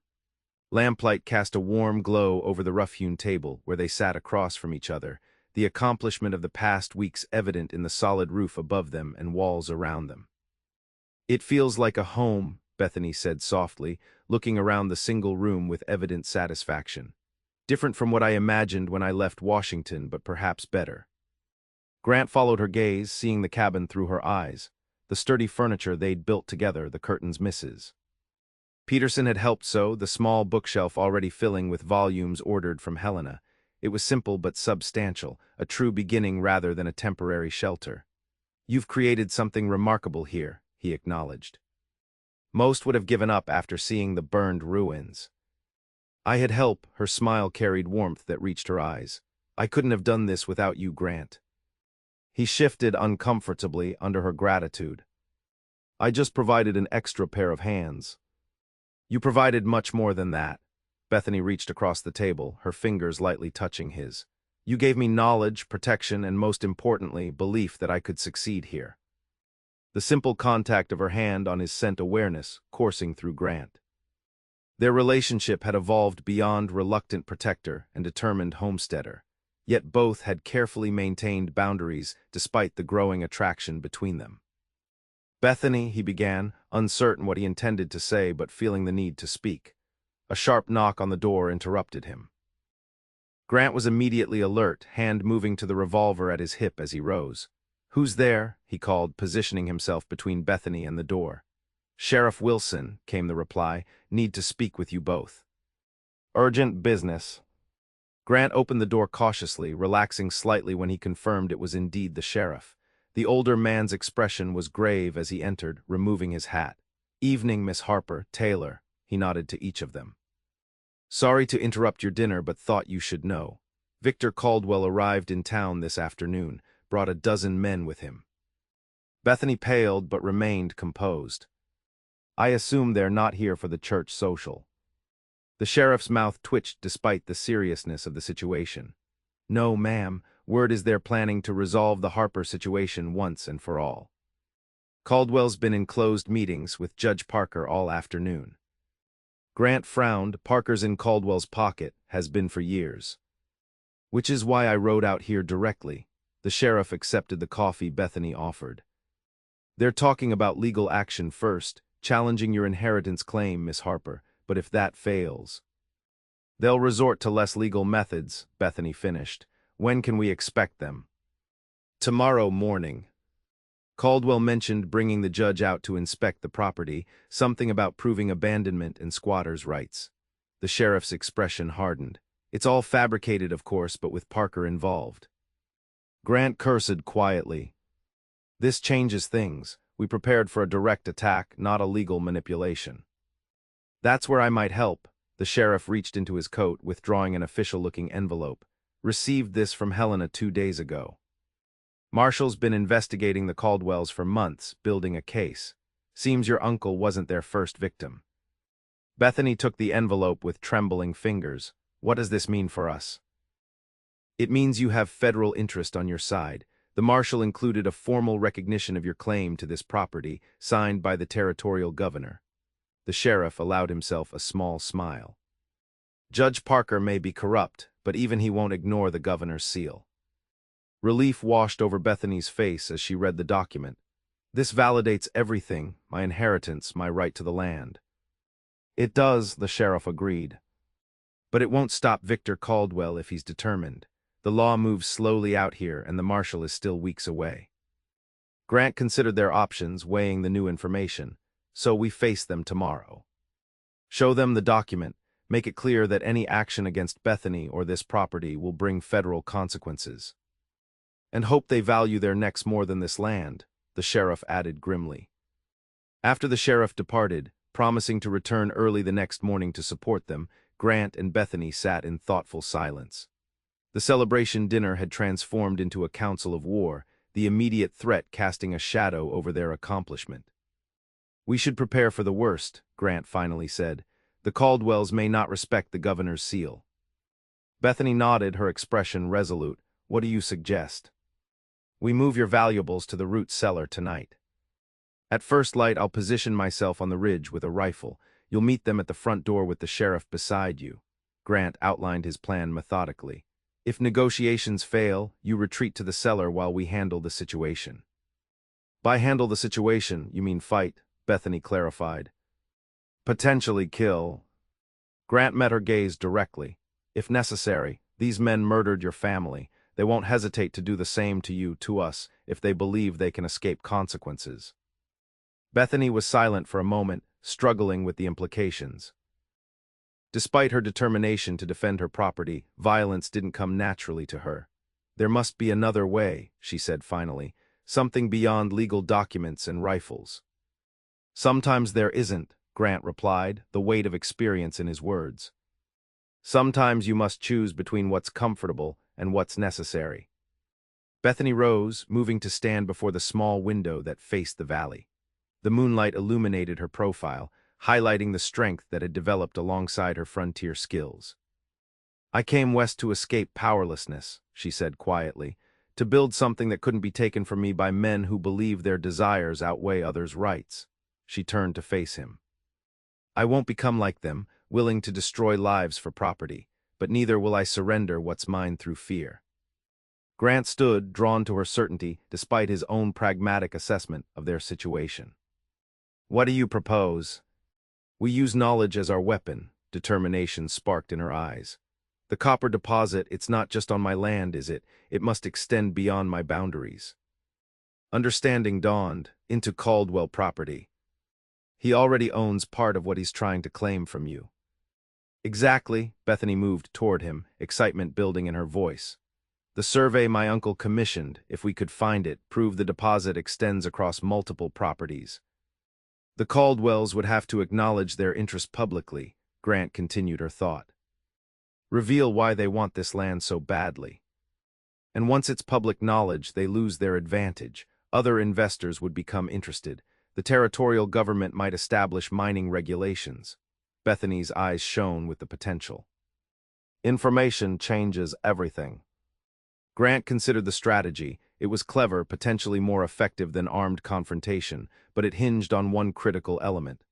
Lamplight cast a warm glow over the rough-hewn table where they sat across from each other, the accomplishment of the past weeks evident in the solid roof above them and walls around them. "It feels like a home," Bethany said softly, looking around the single room with evident satisfaction. "Different from what I imagined when I left Washington, but perhaps better." Grant followed her gaze, seeing the cabin through her eyes. The sturdy furniture they'd built together, the curtains misses. Peterson had helped sew, the small bookshelf already filling with volumes ordered from Helena. It was simple but substantial, a true beginning rather than a temporary shelter. "You've created something remarkable here," he acknowledged. Most would have given up after seeing the burned ruins. "I had help," her smile carried warmth that reached her eyes. "I couldn't have done this without you, Grant." He shifted uncomfortably under her gratitude. "I just provided an extra pair of hands." "You provided much more than that." Bethany reached across the table, her fingers lightly touching his. "You gave me knowledge, protection, and most importantly, belief that I could succeed here." The simple contact of her hand on his sent awareness coursing through Grant. Their relationship had evolved beyond reluctant protector and determined homesteader, yet both had carefully maintained boundaries despite the growing attraction between them. "Bethany," he began, uncertain what he intended to say but feeling the need to speak. A sharp knock on the door interrupted him. Grant was immediately alert, hand moving to the revolver at his hip as he rose. "Who's there?" he called, positioning himself between Bethany and the door. "Sheriff Wilson," came the reply. "Need to speak with you both." "Urgent business." Grant opened the door cautiously, relaxing slightly when he confirmed it was indeed the sheriff. The older man's expression was grave as he entered, removing his hat. "Evening, Miss Harper, Taylor," he nodded to each of them. "Sorry to interrupt your dinner, but thought you should know. Victor Caldwell arrived in town this afternoon, brought a dozen men with him." Bethany paled but remained composed. "I assume they're not here for the church social." The sheriff's mouth twitched despite the seriousness of the situation. "No, ma'am. Word is they're planning to resolve the Harper situation once and for all. Caldwell's been in closed meetings with Judge Parker all afternoon." Grant frowned. "Parker's in Caldwell's pocket, has been for years. Which is why I rode out here directly." The sheriff accepted the coffee Bethany offered. "They're talking about legal action first, challenging your inheritance claim, Miss Harper, but if that fails..." "They'll resort to less legal methods," Bethany finished. "When can we expect them?" "Tomorrow morning." Caldwell mentioned bringing the judge out to inspect the property, something about proving abandonment and squatters' rights. The sheriff's expression hardened. "It's all fabricated, of course, but with Parker involved." Grant cursed quietly. "This changes things. We prepared for a direct attack, not a legal manipulation." "That's where I might help." The sheriff reached into his coat, withdrawing an official-looking envelope. "Received this from Helena 2 days ago. Marshall's been investigating the Caldwells for months, building a case. Seems your uncle wasn't their first victim." Bethany took the envelope with trembling fingers. "What does this mean for us?" "It means you have federal interest on your side. The marshal included a formal recognition of your claim to this property, signed by the territorial governor." The sheriff allowed himself a small smile. "Judge Parker may be corrupt, but even he won't ignore the governor's seal." Relief washed over Bethany's face as she read the document. "This validates everything, my inheritance, my right to the land." "It does," the sheriff agreed. "But it won't stop Victor Caldwell if he's determined. The law moves slowly out here, and the marshal is still weeks away." Grant considered their options, weighing the new information. "So we face them tomorrow." "Show them the document." Make it clear that any action against Bethany or this property will bring federal consequences. And hope they value their necks more than this land, the sheriff added grimly. After the sheriff departed, promising to return early the next morning to support them, Grant and Bethany sat in thoughtful silence. The celebration dinner had transformed into a council of war, the immediate threat casting a shadow over their accomplishment. "We should prepare for the worst," Grant finally said. "The Caldwells may not respect the governor's seal." Bethany nodded, her expression resolute. "What do you suggest?" "We move your valuables to the root cellar tonight. At first light, I'll position myself on the ridge with a rifle. You'll meet them at the front door with the sheriff beside you." Grant outlined his plan methodically. "If negotiations fail, you retreat to the cellar while we handle the situation." "By handle the situation, you mean fight," Bethany clarified. "Potentially kill." Grant met her gaze directly. "If necessary, these men murdered your family. They won't hesitate to do the same to you, to us, if they believe they can escape consequences." Bethany was silent for a moment, struggling with the implications. Despite her determination to defend her property, violence didn't come naturally to her. "There must be another way," she said finally, "something beyond legal documents and rifles." "Sometimes there isn't," Grant replied, the weight of experience in his words. "Sometimes you must choose between what's comfortable and what's necessary." Bethany rose, moving to stand before the small window that faced the valley. The moonlight illuminated her profile, highlighting the strength that had developed alongside her frontier skills. "I came west to escape powerlessness," she said quietly, "to build something that couldn't be taken from me by men who believe their desires outweigh others' rights." She turned to face him. "I won't become like them, willing to destroy lives for property, but neither will I surrender what's mine through fear." Grant stood, drawn to her certainty, despite his own pragmatic assessment of their situation. "What do you propose?" "We use knowledge as our weapon," determination sparked in her eyes. "The copper deposit, it's not just on my land, is it? It must extend beyond my boundaries." Understanding dawned, into Caldwell property. "He already owns part of what he's trying to claim from you." "Exactly," Bethany moved toward him, excitement building in her voice. "The survey my uncle commissioned, if we could find it, proved the deposit extends across multiple properties." "The Caldwells would have to acknowledge their interest publicly," Grant continued her thought. "Reveal why they want this land so badly. And once it's public knowledge, they lose their advantage. Other investors would become interested. The territorial government might establish mining regulations." Bethany's eyes shone with the potential. "Information changes everything." Grant considered the strategy. It was clever, potentially more effective than armed confrontation, but it hinged on one critical element.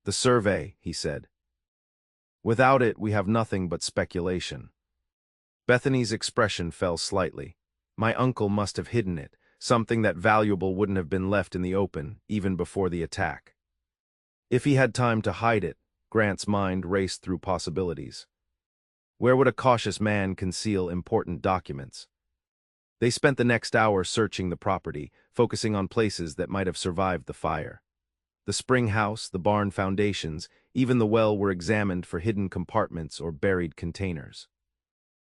"The survey," he said. "Without it, we have nothing but speculation." Bethany's expression fell slightly. "My uncle must have hidden it. Something that valuable wouldn't have been left in the open, even before the attack." If he had time to hide it, Grant's mind raced through possibilities. Where would a cautious man conceal important documents? They spent the next hour searching the property, focusing on places that might have survived the fire. The spring house, the barn foundations, even the well were examined for hidden compartments or buried containers.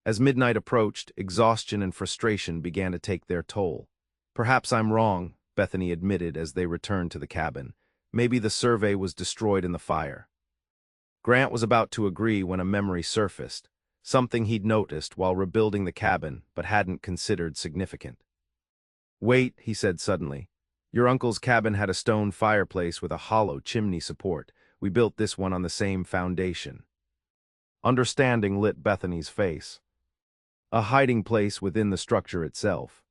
As midnight approached, exhaustion and frustration began to take their toll. "Perhaps I'm wrong," Bethany admitted as they returned to the cabin. "Maybe the survey was destroyed in the fire." Grant was about to agree when a memory surfaced, something he'd noticed while rebuilding the cabin but hadn't considered significant. "Wait," he said suddenly. "Your uncle's cabin had a stone fireplace with a hollow chimney support. We built this one on the same foundation." Understanding lit Bethany's face. A hiding place within the structure itself.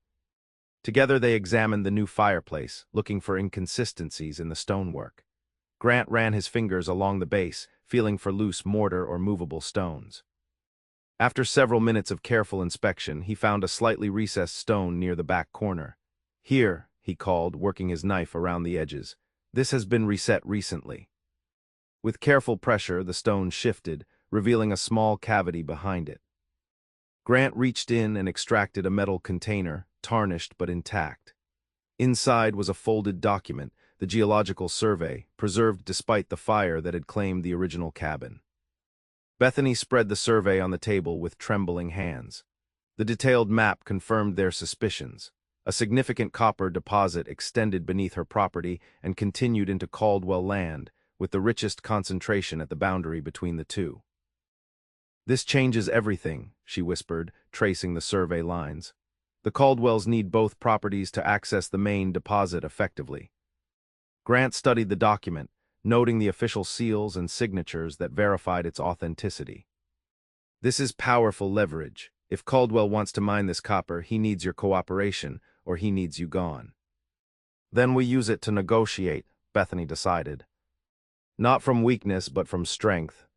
Together they examined the new fireplace, looking for inconsistencies in the stonework. Grant ran his fingers along the base, feeling for loose mortar or movable stones. After several minutes of careful inspection, he found a slightly recessed stone near the back corner. "Here," he called, working his knife around the edges. "This has been reset recently." With careful pressure, the stone shifted, revealing a small cavity behind it. Grant reached in and extracted a metal container, tarnished but intact. Inside was a folded document, the geological survey, preserved despite the fire that had claimed the original cabin. Bethany spread the survey on the table with trembling hands. The detailed map confirmed their suspicions. A significant copper deposit extended beneath her property and continued into Caldwell land, with the richest concentration at the boundary between the two. "This changes everything," she whispered, tracing the survey lines. "The Caldwells need both properties to access the main deposit effectively." Grant studied the document, noting the official seals and signatures that verified its authenticity. "This is powerful leverage. If Caldwell wants to mine this copper, he needs your cooperation, or he needs you gone." "Then we use it to negotiate," Bethany decided. Not from weakness, but from strength.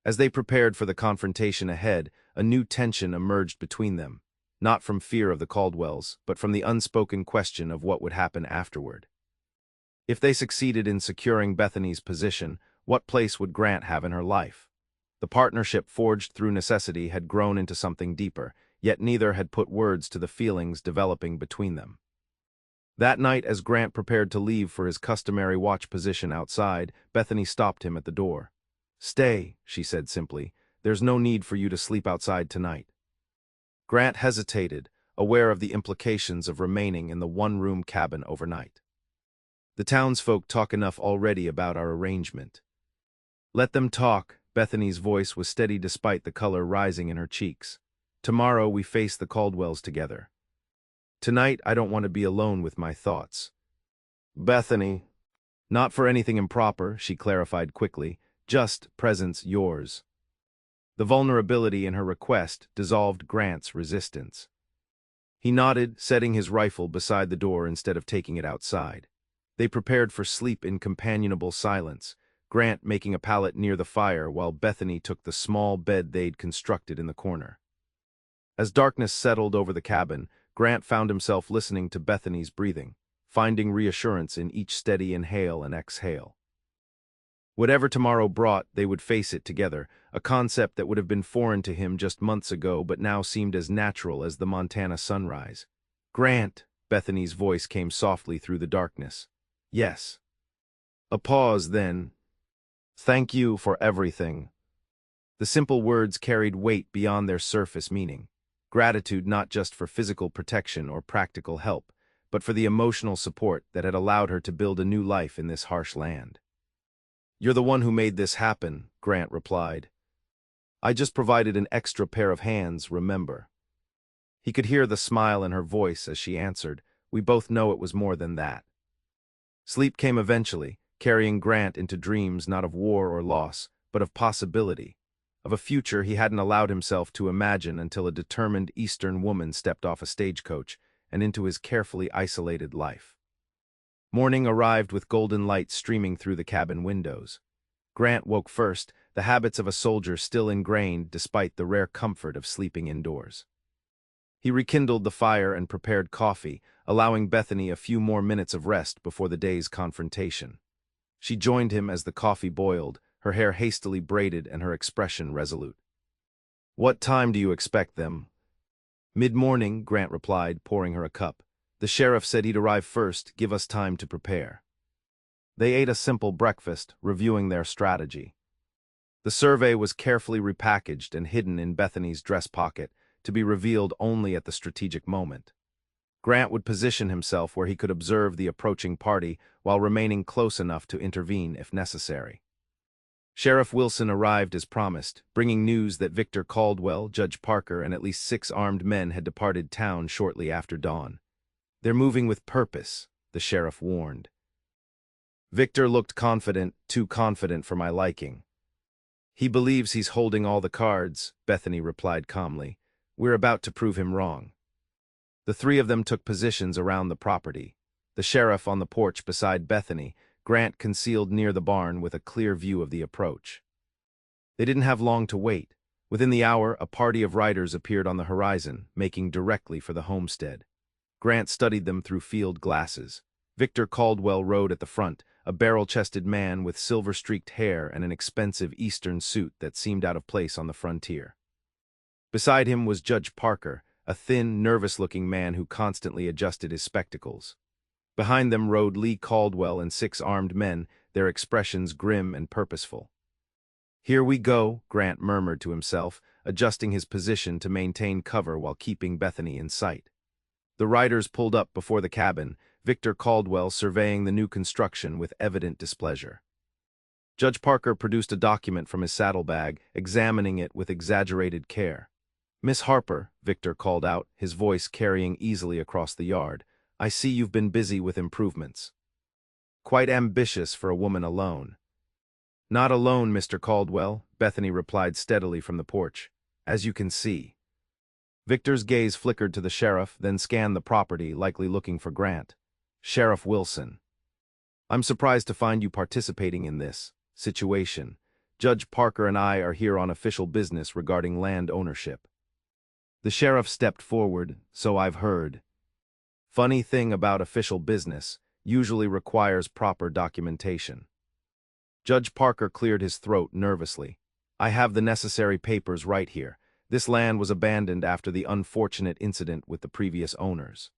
As they prepared for the confrontation ahead, a new tension emerged between them, not from fear of the Caldwells, but from the unspoken question of what would happen afterward. If they succeeded in securing Bethany's position, what place would Grant have in her life? The partnership forged through necessity had grown into something deeper, yet neither had put words to the feelings developing between them. That night, as Grant prepared to leave for his customary watch position outside, Bethany stopped him at the door. "Stay," she said simply. "There's no need for you to sleep outside tonight." Grant hesitated, aware of the implications of remaining in the one-room cabin overnight. "The townsfolk talk enough already about our arrangement." "Let them talk." Bethany's voice was steady despite the color rising in her cheeks. "Tomorrow we face the Caldwells together. Tonight I don't want to be alone with my thoughts." "Bethany." "Not for anything improper," she clarified quickly. "Just presence yours." The vulnerability in her request dissolved Grant's resistance. He nodded, setting his rifle beside the door instead of taking it outside. They prepared for sleep in companionable silence, Grant making a pallet near the fire while Bethany took the small bed they'd constructed in the corner. As darkness settled over the cabin, Grant found himself listening to Bethany's breathing, finding reassurance in each steady inhale and exhale. Whatever tomorrow brought, they would face it together, a concept that would have been foreign to him just months ago but now seemed as natural as the Montana sunrise. "Grant," Bethany's voice came softly through the darkness. "Yes." A pause, then, "Thank you for everything." The simple words carried weight beyond their surface meaning. Gratitude not just for physical protection or practical help, but for the emotional support that had allowed her to build a new life in this harsh land. "You're the one who made this happen," Grant replied. "I just provided an extra pair of hands, remember." He could hear the smile in her voice as she answered, "We both know it was more than that." Sleep came eventually, carrying Grant into dreams not of war or loss, but of possibility, of a future he hadn't allowed himself to imagine until a determined Eastern woman stepped off a stagecoach and into his carefully isolated life. Morning arrived with golden light streaming through the cabin windows. Grant woke first, the habits of a soldier still ingrained despite the rare comfort of sleeping indoors. He rekindled the fire and prepared coffee, allowing Bethany a few more minutes of rest before the day's confrontation. She joined him as the coffee boiled, her hair hastily braided and her expression resolute. "What time do you expect them?" "Mid-morning," Grant replied, pouring her a cup. "The sheriff said he'd arrive first, give us time to prepare." They ate a simple breakfast, reviewing their strategy. The survey was carefully repackaged and hidden in Bethany's dress pocket, to be revealed only at the strategic moment. Grant would position himself where he could observe the approaching party while remaining close enough to intervene if necessary. Sheriff Wilson arrived as promised, bringing news that Victor Caldwell, Judge Parker, and at least 6 armed men had departed town shortly after dawn. "They're moving with purpose," the sheriff warned. "Victor looked confident, too confident for my liking." "He believes he's holding all the cards," Bethany replied calmly. "We're about to prove him wrong." The three of them took positions around the property. The sheriff on the porch beside Bethany, Grant concealed near the barn with a clear view of the approach. They didn't have long to wait. Within the hour, a party of riders appeared on the horizon, making directly for the homestead. Grant studied them through field glasses. Victor Caldwell rode at the front, a barrel-chested man with silver-streaked hair and an expensive Eastern suit that seemed out of place on the frontier. Beside him was Judge Parker, a thin, nervous-looking man who constantly adjusted his spectacles. Behind them rode Lee Caldwell and 6 armed men, their expressions grim and purposeful. Here we go, Grant murmured to himself, adjusting his position to maintain cover while keeping Bethany in sight. The riders pulled up before the cabin, Victor Caldwell surveying the new construction with evident displeasure. Judge Parker produced a document from his saddlebag, examining it with exaggerated care. "Miss Harper," Victor called out, his voice carrying easily across the yard, "I see you've been busy with improvements. Quite ambitious for a woman alone." "Not alone, Mr. Caldwell," Bethany replied steadily from the porch. "As you can see." Victor's gaze flickered to the sheriff, then scanned the property, likely looking for Grant. "Sheriff Wilson. I'm surprised to find you participating in this situation. Judge Parker and I are here on official business regarding land ownership." The sheriff stepped forward. "So I've heard. Funny thing about official business, usually requires proper documentation." Judge Parker cleared his throat nervously. "I have the necessary papers right here. This land was abandoned after the unfortunate incident with the previous owners.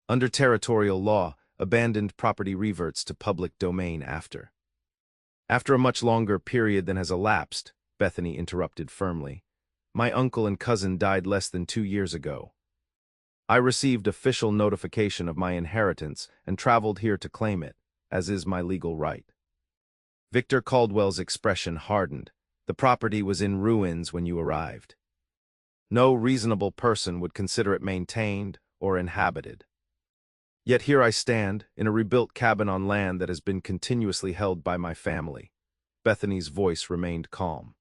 Under territorial law, abandoned property reverts to public domain after." "After a much longer period than has elapsed," Bethany interrupted firmly. "My uncle and cousin died less than 2 years ago. I received official notification of my inheritance and traveled here to claim it, as is my legal right." Victor Caldwell's expression hardened. "The property was in ruins when you arrived. No reasonable person would consider it maintained or inhabited. Yet here I stand, in a rebuilt cabin on land that has been continuously held by my family." Bethany's voice remained calm.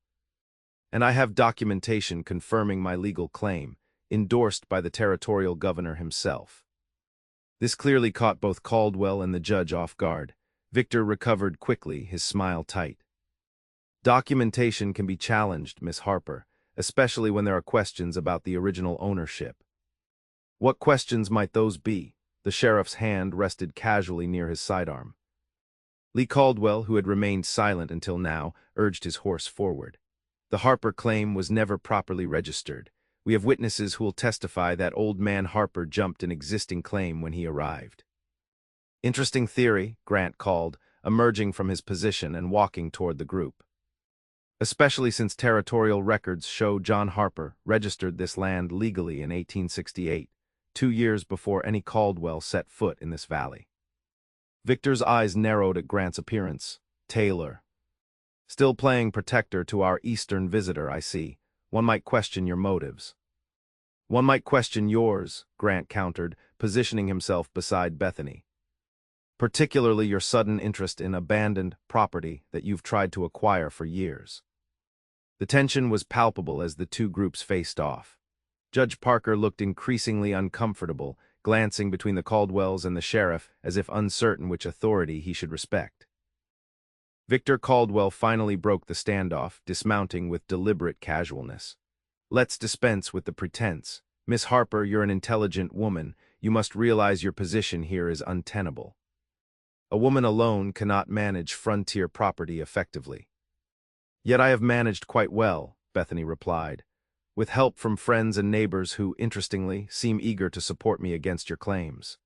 "And I have documentation confirming my legal claim, endorsed by the territorial governor himself." This clearly caught both Caldwell and the judge off guard. Victor recovered quickly, his smile tight. "Documentation can be challenged, Miss Harper, especially when there are questions about the original ownership." "What questions might those be?" The sheriff's hand rested casually near his sidearm. Lee Caldwell, who had remained silent until now, urged his horse forward. "The Harper claim was never properly registered. We have witnesses who will testify that old man Harper jumped an existing claim when he arrived." "Interesting theory," Grant called, emerging from his position and walking toward the group. "Especially since territorial records show John Harper registered this land legally in 1868, 2 years before any Caldwell set foot in this valley." Victor's eyes narrowed at Grant's appearance. "Taylor. Still playing protector to our Eastern visitor, I see. One might question your motives." "One might question yours," Grant countered, positioning himself beside Bethany. "Particularly your sudden interest in abandoned property that you've tried to acquire for years." The tension was palpable as the two groups faced off. Judge Parker looked increasingly uncomfortable, glancing between the Caldwells and the sheriff as if uncertain which authority he should respect. Victor Caldwell finally broke the standoff, dismounting with deliberate casualness. "Let's dispense with the pretense. Miss Harper, you're an intelligent woman. You must realize your position here is untenable. A woman alone cannot manage frontier property effectively." "Yet I have managed quite well," Bethany replied, "with help from friends and neighbors who, interestingly, seem eager to support me against your claims.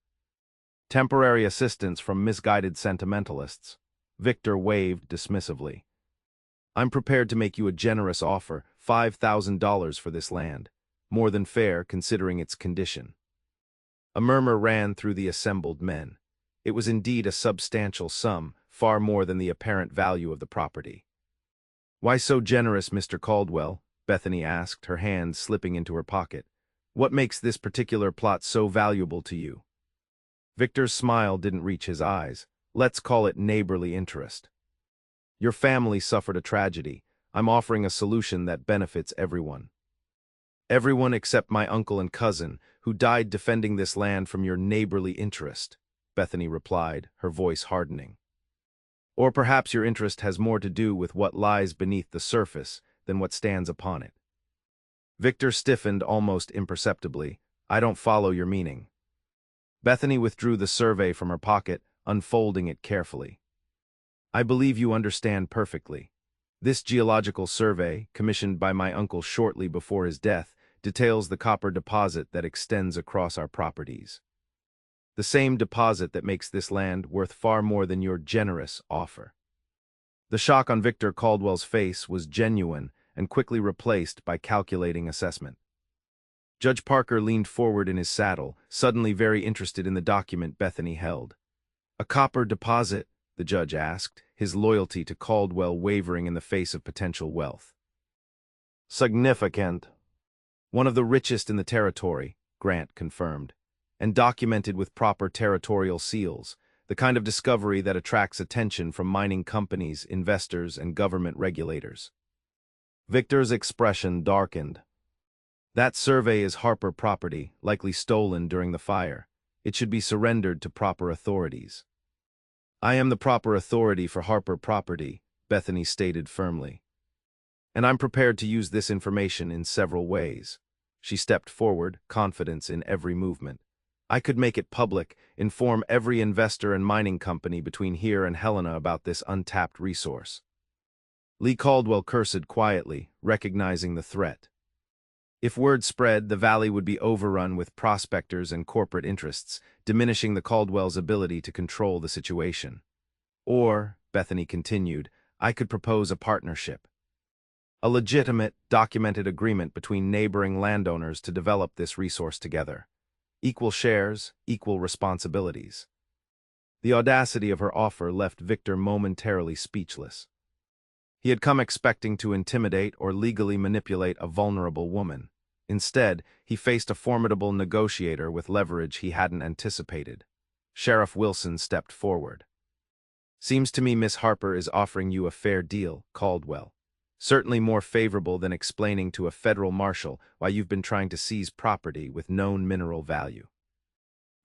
Temporary assistance from misguided sentimentalists." Victor waved dismissively. "I'm prepared to make you a generous offer, $5,000 for this land. More than fair, considering its condition." A murmur ran through the assembled men. It was indeed a substantial sum, far more than the apparent value of the property. "Why so generous, Mr. Caldwell?" Bethany asked, her hand slipping into her pocket. "What makes this particular plot so valuable to you?" Victor's smile didn't reach his eyes. "Let's call it neighborly interest. Your family suffered a tragedy. I'm offering a solution that benefits everyone. Everyone except my uncle and cousin, who died defending this land from your neighborly interest," Bethany replied, her voice hardening. "Or perhaps your interest has more to do with what lies beneath the surface than what stands upon it." Victor stiffened almost imperceptibly. "I don't follow your meaning." Bethany withdrew the survey from her pocket, unfolding it carefully. "I believe you understand perfectly. This geological survey, commissioned by my uncle shortly before his death, details the copper deposit that extends across our properties. The same deposit that makes this land worth far more than your generous offer." The shock on Victor Caldwell's face was genuine and quickly replaced by calculating assessment. Judge Parker leaned forward in his saddle, suddenly very interested in the document Bethany held. "A copper deposit?" the judge asked, his loyalty to Caldwell wavering in the face of potential wealth. "Significant. One of the richest in the territory," Grant confirmed, "and documented with proper territorial seals, the kind of discovery that attracts attention from mining companies, investors, and government regulators." Victor's expression darkened. "That survey is Harper property, likely stolen during the fire. It should be surrendered to proper authorities." "I am the proper authority for Harper property," Bethany stated firmly. "And I'm prepared to use this information in several ways." She stepped forward, confidence in every movement. "I could make it public, inform every investor and mining company between here and Helena about this untapped resource." Lee Caldwell cursed quietly, recognizing the threat. If word spread, the valley would be overrun with prospectors and corporate interests, diminishing the Caldwells' ability to control the situation. "Or," Bethany continued, "I could propose a partnership. A legitimate, documented agreement between neighboring landowners to develop this resource together. Equal shares, equal responsibilities." The audacity of her offer left Victor momentarily speechless. He had come expecting to intimidate or legally manipulate a vulnerable woman. Instead, he faced a formidable negotiator with leverage he hadn't anticipated. Sheriff Wilson stepped forward. "Seems to me Miss Harper is offering you a fair deal, Caldwell. Certainly more favorable than explaining to a federal marshal why you've been trying to seize property with known mineral value."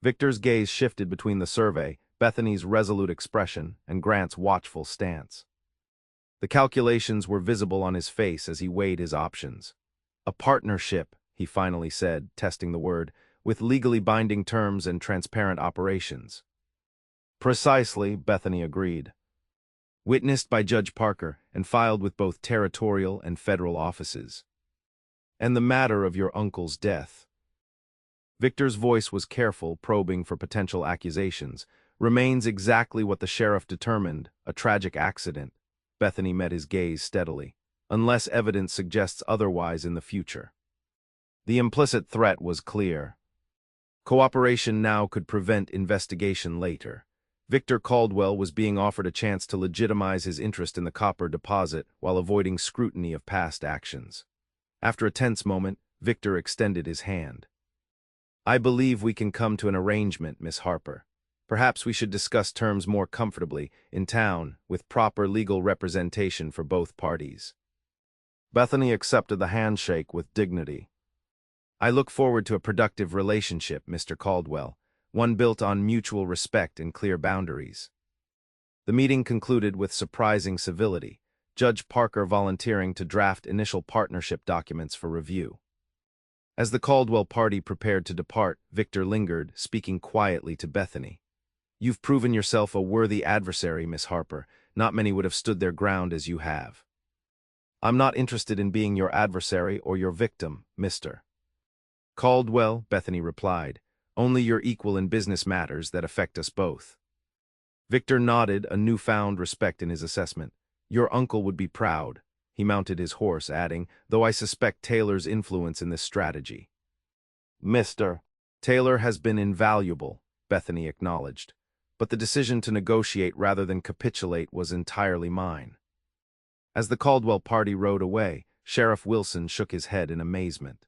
Victor's gaze shifted between the survey, Bethany's resolute expression, and Grant's watchful stance. The calculations were visible on his face as he weighed his options. "A partnership," he finally said, testing the word, "with legally binding terms and transparent operations." "Precisely," Bethany agreed. "Witnessed by Judge Parker and filed with both territorial and federal offices." "And the matter of your uncle's death." Victor's voice was careful, probing for potential accusations. "Remains exactly what the sheriff determined, a tragic accident." Bethany met his gaze steadily. "Unless evidence suggests otherwise in the future." The implicit threat was clear. Cooperation now could prevent investigation later. Victor Caldwell was being offered a chance to legitimize his interest in the copper deposit while avoiding scrutiny of past actions. After a tense moment, Victor extended his hand. "I believe we can come to an arrangement, Miss Harper. Perhaps we should discuss terms more comfortably, in town, with proper legal representation for both parties." Bethany accepted the handshake with dignity. "I look forward to a productive relationship, Mr. Caldwell, one built on mutual respect and clear boundaries." The meeting concluded with surprising civility, Judge Parker volunteering to draft initial partnership documents for review. As the Caldwell party prepared to depart, Victor lingered, speaking quietly to Bethany. "You've proven yourself a worthy adversary, Miss Harper. Not many would have stood their ground as you have." "I'm not interested in being your adversary or your victim, Mr. Caldwell," Bethany replied. "Only your equal in business matters that affect us both." Victor nodded, a newfound respect in his assessment. "Your uncle would be proud." He mounted his horse, adding, "Though I suspect Taylor's influence in this strategy." "Mr. Taylor has been invaluable," Bethany acknowledged. "But the decision to negotiate rather than capitulate was entirely mine." As the Caldwell party rode away, Sheriff Wilson shook his head in amazement.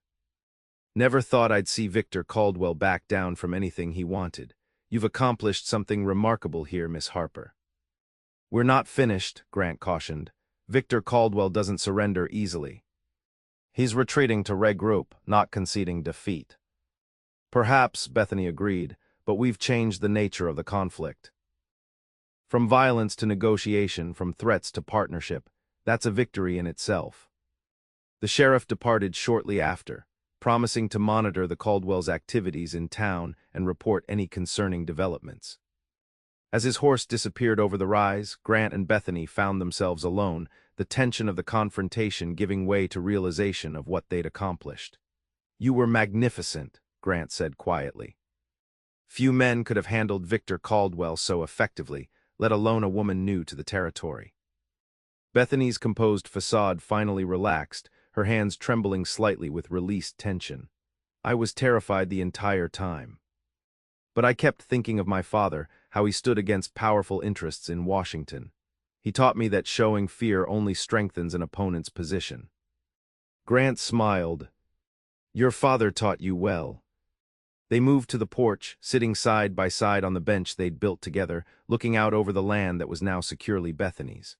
"Never thought I'd see Victor Caldwell back down from anything he wanted. You've accomplished something remarkable here, Miss Harper." "We're not finished," Grant cautioned. "Victor Caldwell doesn't surrender easily. He's retreating to regroup, not conceding defeat." "Perhaps," Bethany agreed, "but we've changed the nature of the conflict. From violence to negotiation, from threats to partnership, that's a victory in itself." The sheriff departed shortly after, promising to monitor the Caldwells' activities in town and report any concerning developments. As his horse disappeared over the rise, Grant and Bethany found themselves alone, the tension of the confrontation giving way to realization of what they'd accomplished. "You were magnificent," Grant said quietly. Few men could have handled Victor Caldwell so effectively, let alone a woman new to the territory. Bethany's composed facade finally relaxed, her hands trembling slightly with released tension. I was terrified the entire time. But I kept thinking of my father, how he stood against powerful interests in Washington. He taught me that showing fear only strengthens an opponent's position. Grant smiled. Your father taught you well. They moved to the porch, sitting side by side on the bench they'd built together, looking out over the land that was now securely Bethany's.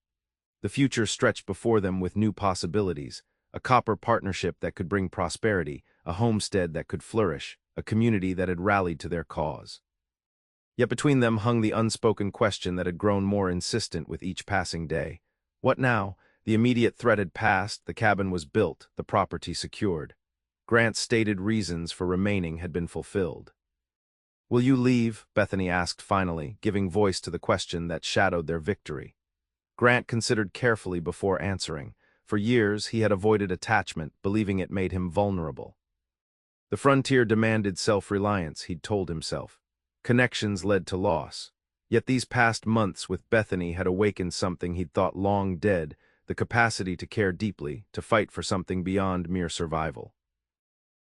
The future stretched before them with new possibilities, a copper partnership that could bring prosperity, a homestead that could flourish, a community that had rallied to their cause. Yet between them hung the unspoken question that had grown more insistent with each passing day. What now? The immediate threat had passed, the cabin was built, the property secured. Grant's stated reasons for remaining had been fulfilled. Will you leave? Bethany asked finally, giving voice to the question that shadowed their victory. Grant considered carefully before answering. For years he had avoided attachment, believing it made him vulnerable. The frontier demanded self-reliance, he'd told himself. Connections led to loss. Yet these past months with Bethany had awakened something he'd thought long dead, the capacity to care deeply, to fight for something beyond mere survival.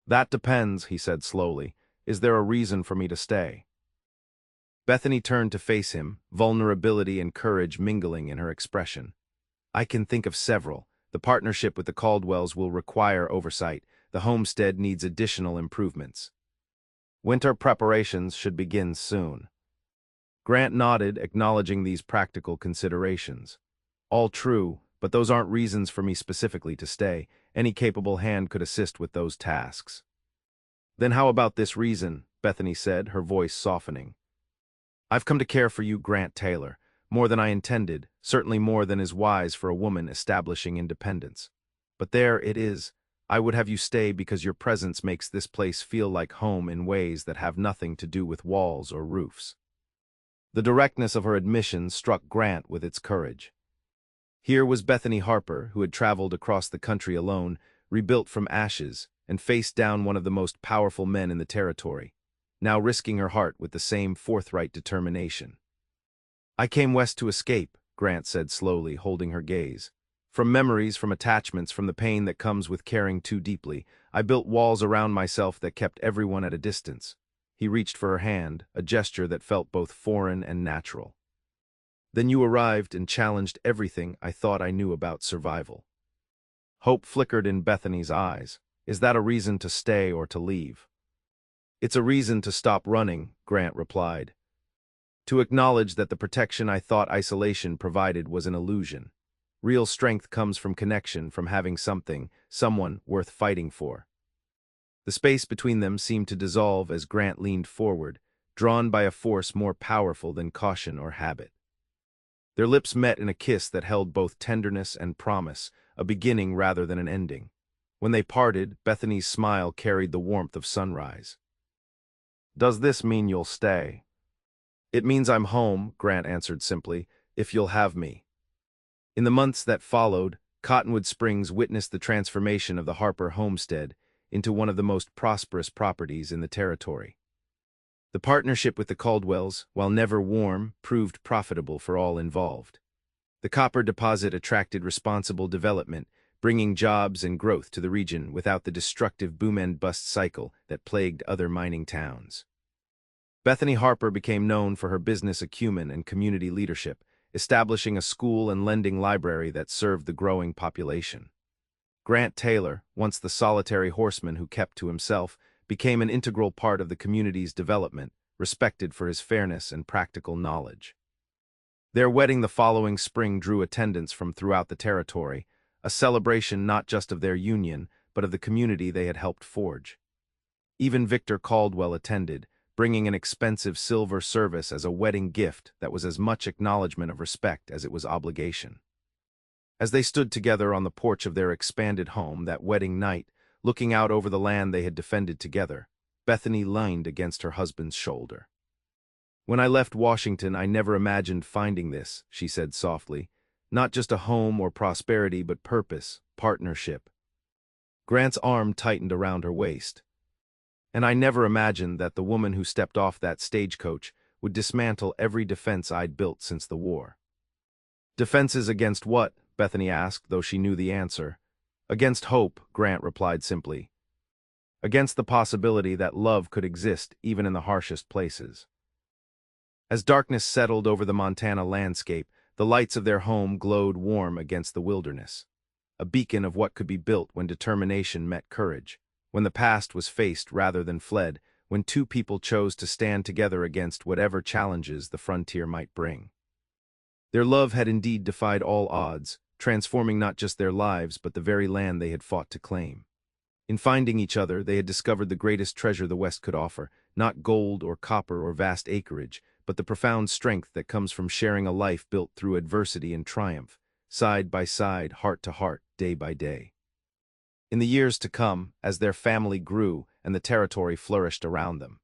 That depends, he said slowly. Is there a reason for me to stay? Bethany turned to face him, vulnerability and courage mingling in her expression. I can think of several. The partnership with the Caldwells will require oversight. The homestead needs additional improvements. Winter preparations should begin soon. Grant nodded, acknowledging these practical considerations. All true, but those aren't reasons for me specifically to stay. Any capable hand could assist with those tasks. Then how about this reason? Bethany said, her voice softening. I've come to care for you, Grant Taylor, more than I intended, certainly more than is wise for a woman establishing independence. But there it is. I would have you stay because your presence makes this place feel like home in ways that have nothing to do with walls or roofs. The directness of her admission struck Grant with its courage. Here was Bethany Harper, who had traveled across the country alone, rebuilt from ashes, and faced down one of the most powerful men in the territory, now risking her heart with the same forthright determination. I came west to escape, Grant said slowly, holding her gaze. From memories, from attachments, from the pain that comes with caring too deeply, I built walls around myself that kept everyone at a distance. He reached for her hand, a gesture that felt both foreign and natural. Then you arrived and challenged everything I thought I knew about survival. Hope flickered in Bethany's eyes. Is that a reason to stay or to leave? It's a reason to stop running, Grant replied. To acknowledge that the protection I thought isolation provided was an illusion. Real strength comes from connection, from having something, someone worth fighting for. The space between them seemed to dissolve as Grant leaned forward, drawn by a force more powerful than caution or habit. Their lips met in a kiss that held both tenderness and promise, a beginning rather than an ending. When they parted, Bethany's smile carried the warmth of sunrise. Does this mean you'll stay? It means I'm home, Grant answered simply, if you'll have me. In the months that followed, Cottonwood Springs witnessed the transformation of the Harper homestead into one of the most prosperous properties in the territory. The partnership with the Caldwells, while never warm, proved profitable for all involved. The copper deposit attracted responsible development, bringing jobs and growth to the region without the destructive boom-and-bust cycle that plagued other mining towns. Bethany Harper became known for her business acumen and community leadership, establishing a school and lending library that served the growing population. Grant Taylor, once the solitary horseman who kept to himself, became an integral part of the community's development, respected for his fairness and practical knowledge. Their wedding the following spring drew attendance from throughout the territory, a celebration not just of their union, but of the community they had helped forge. Even Victor Caldwell attended, bringing an expensive silver service as a wedding gift that was as much acknowledgement of respect as it was obligation. As they stood together on the porch of their expanded home that wedding night, looking out over the land they had defended together, Bethany leaned against her husband's shoulder. When I left Washington, I never imagined finding this, she said softly. Not just a home or prosperity, but purpose, partnership. Grant's arm tightened around her waist. And I never imagined that the woman who stepped off that stagecoach would dismantle every defense I'd built since the war. Defenses against what? Bethany asked, though she knew the answer. Against hope, Grant replied simply. Against the possibility that love could exist even in the harshest places. As darkness settled over the Montana landscape, the lights of their home glowed warm against the wilderness, a beacon of what could be built when determination met courage, when the past was faced rather than fled, when two people chose to stand together against whatever challenges the frontier might bring. Their love had indeed defied all odds, transforming not just their lives but the very land they had fought to claim. In finding each other, they had discovered the greatest treasure the West could offer, not gold or copper or vast acreage, but the profound strength that comes from sharing a life built through adversity and triumph, side by side, heart to heart, day by day. In the years to come, as their family grew and the territory flourished around them,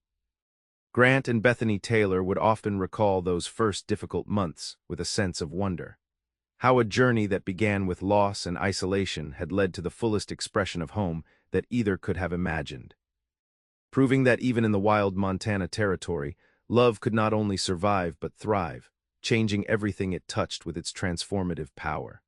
Grant and Bethany Taylor would often recall those first difficult months with a sense of wonder. How a journey that began with loss and isolation had led to the fullest expression of home that either could have imagined. Proving that even in the wild Montana territory, love could not only survive but thrive, changing everything it touched with its transformative power.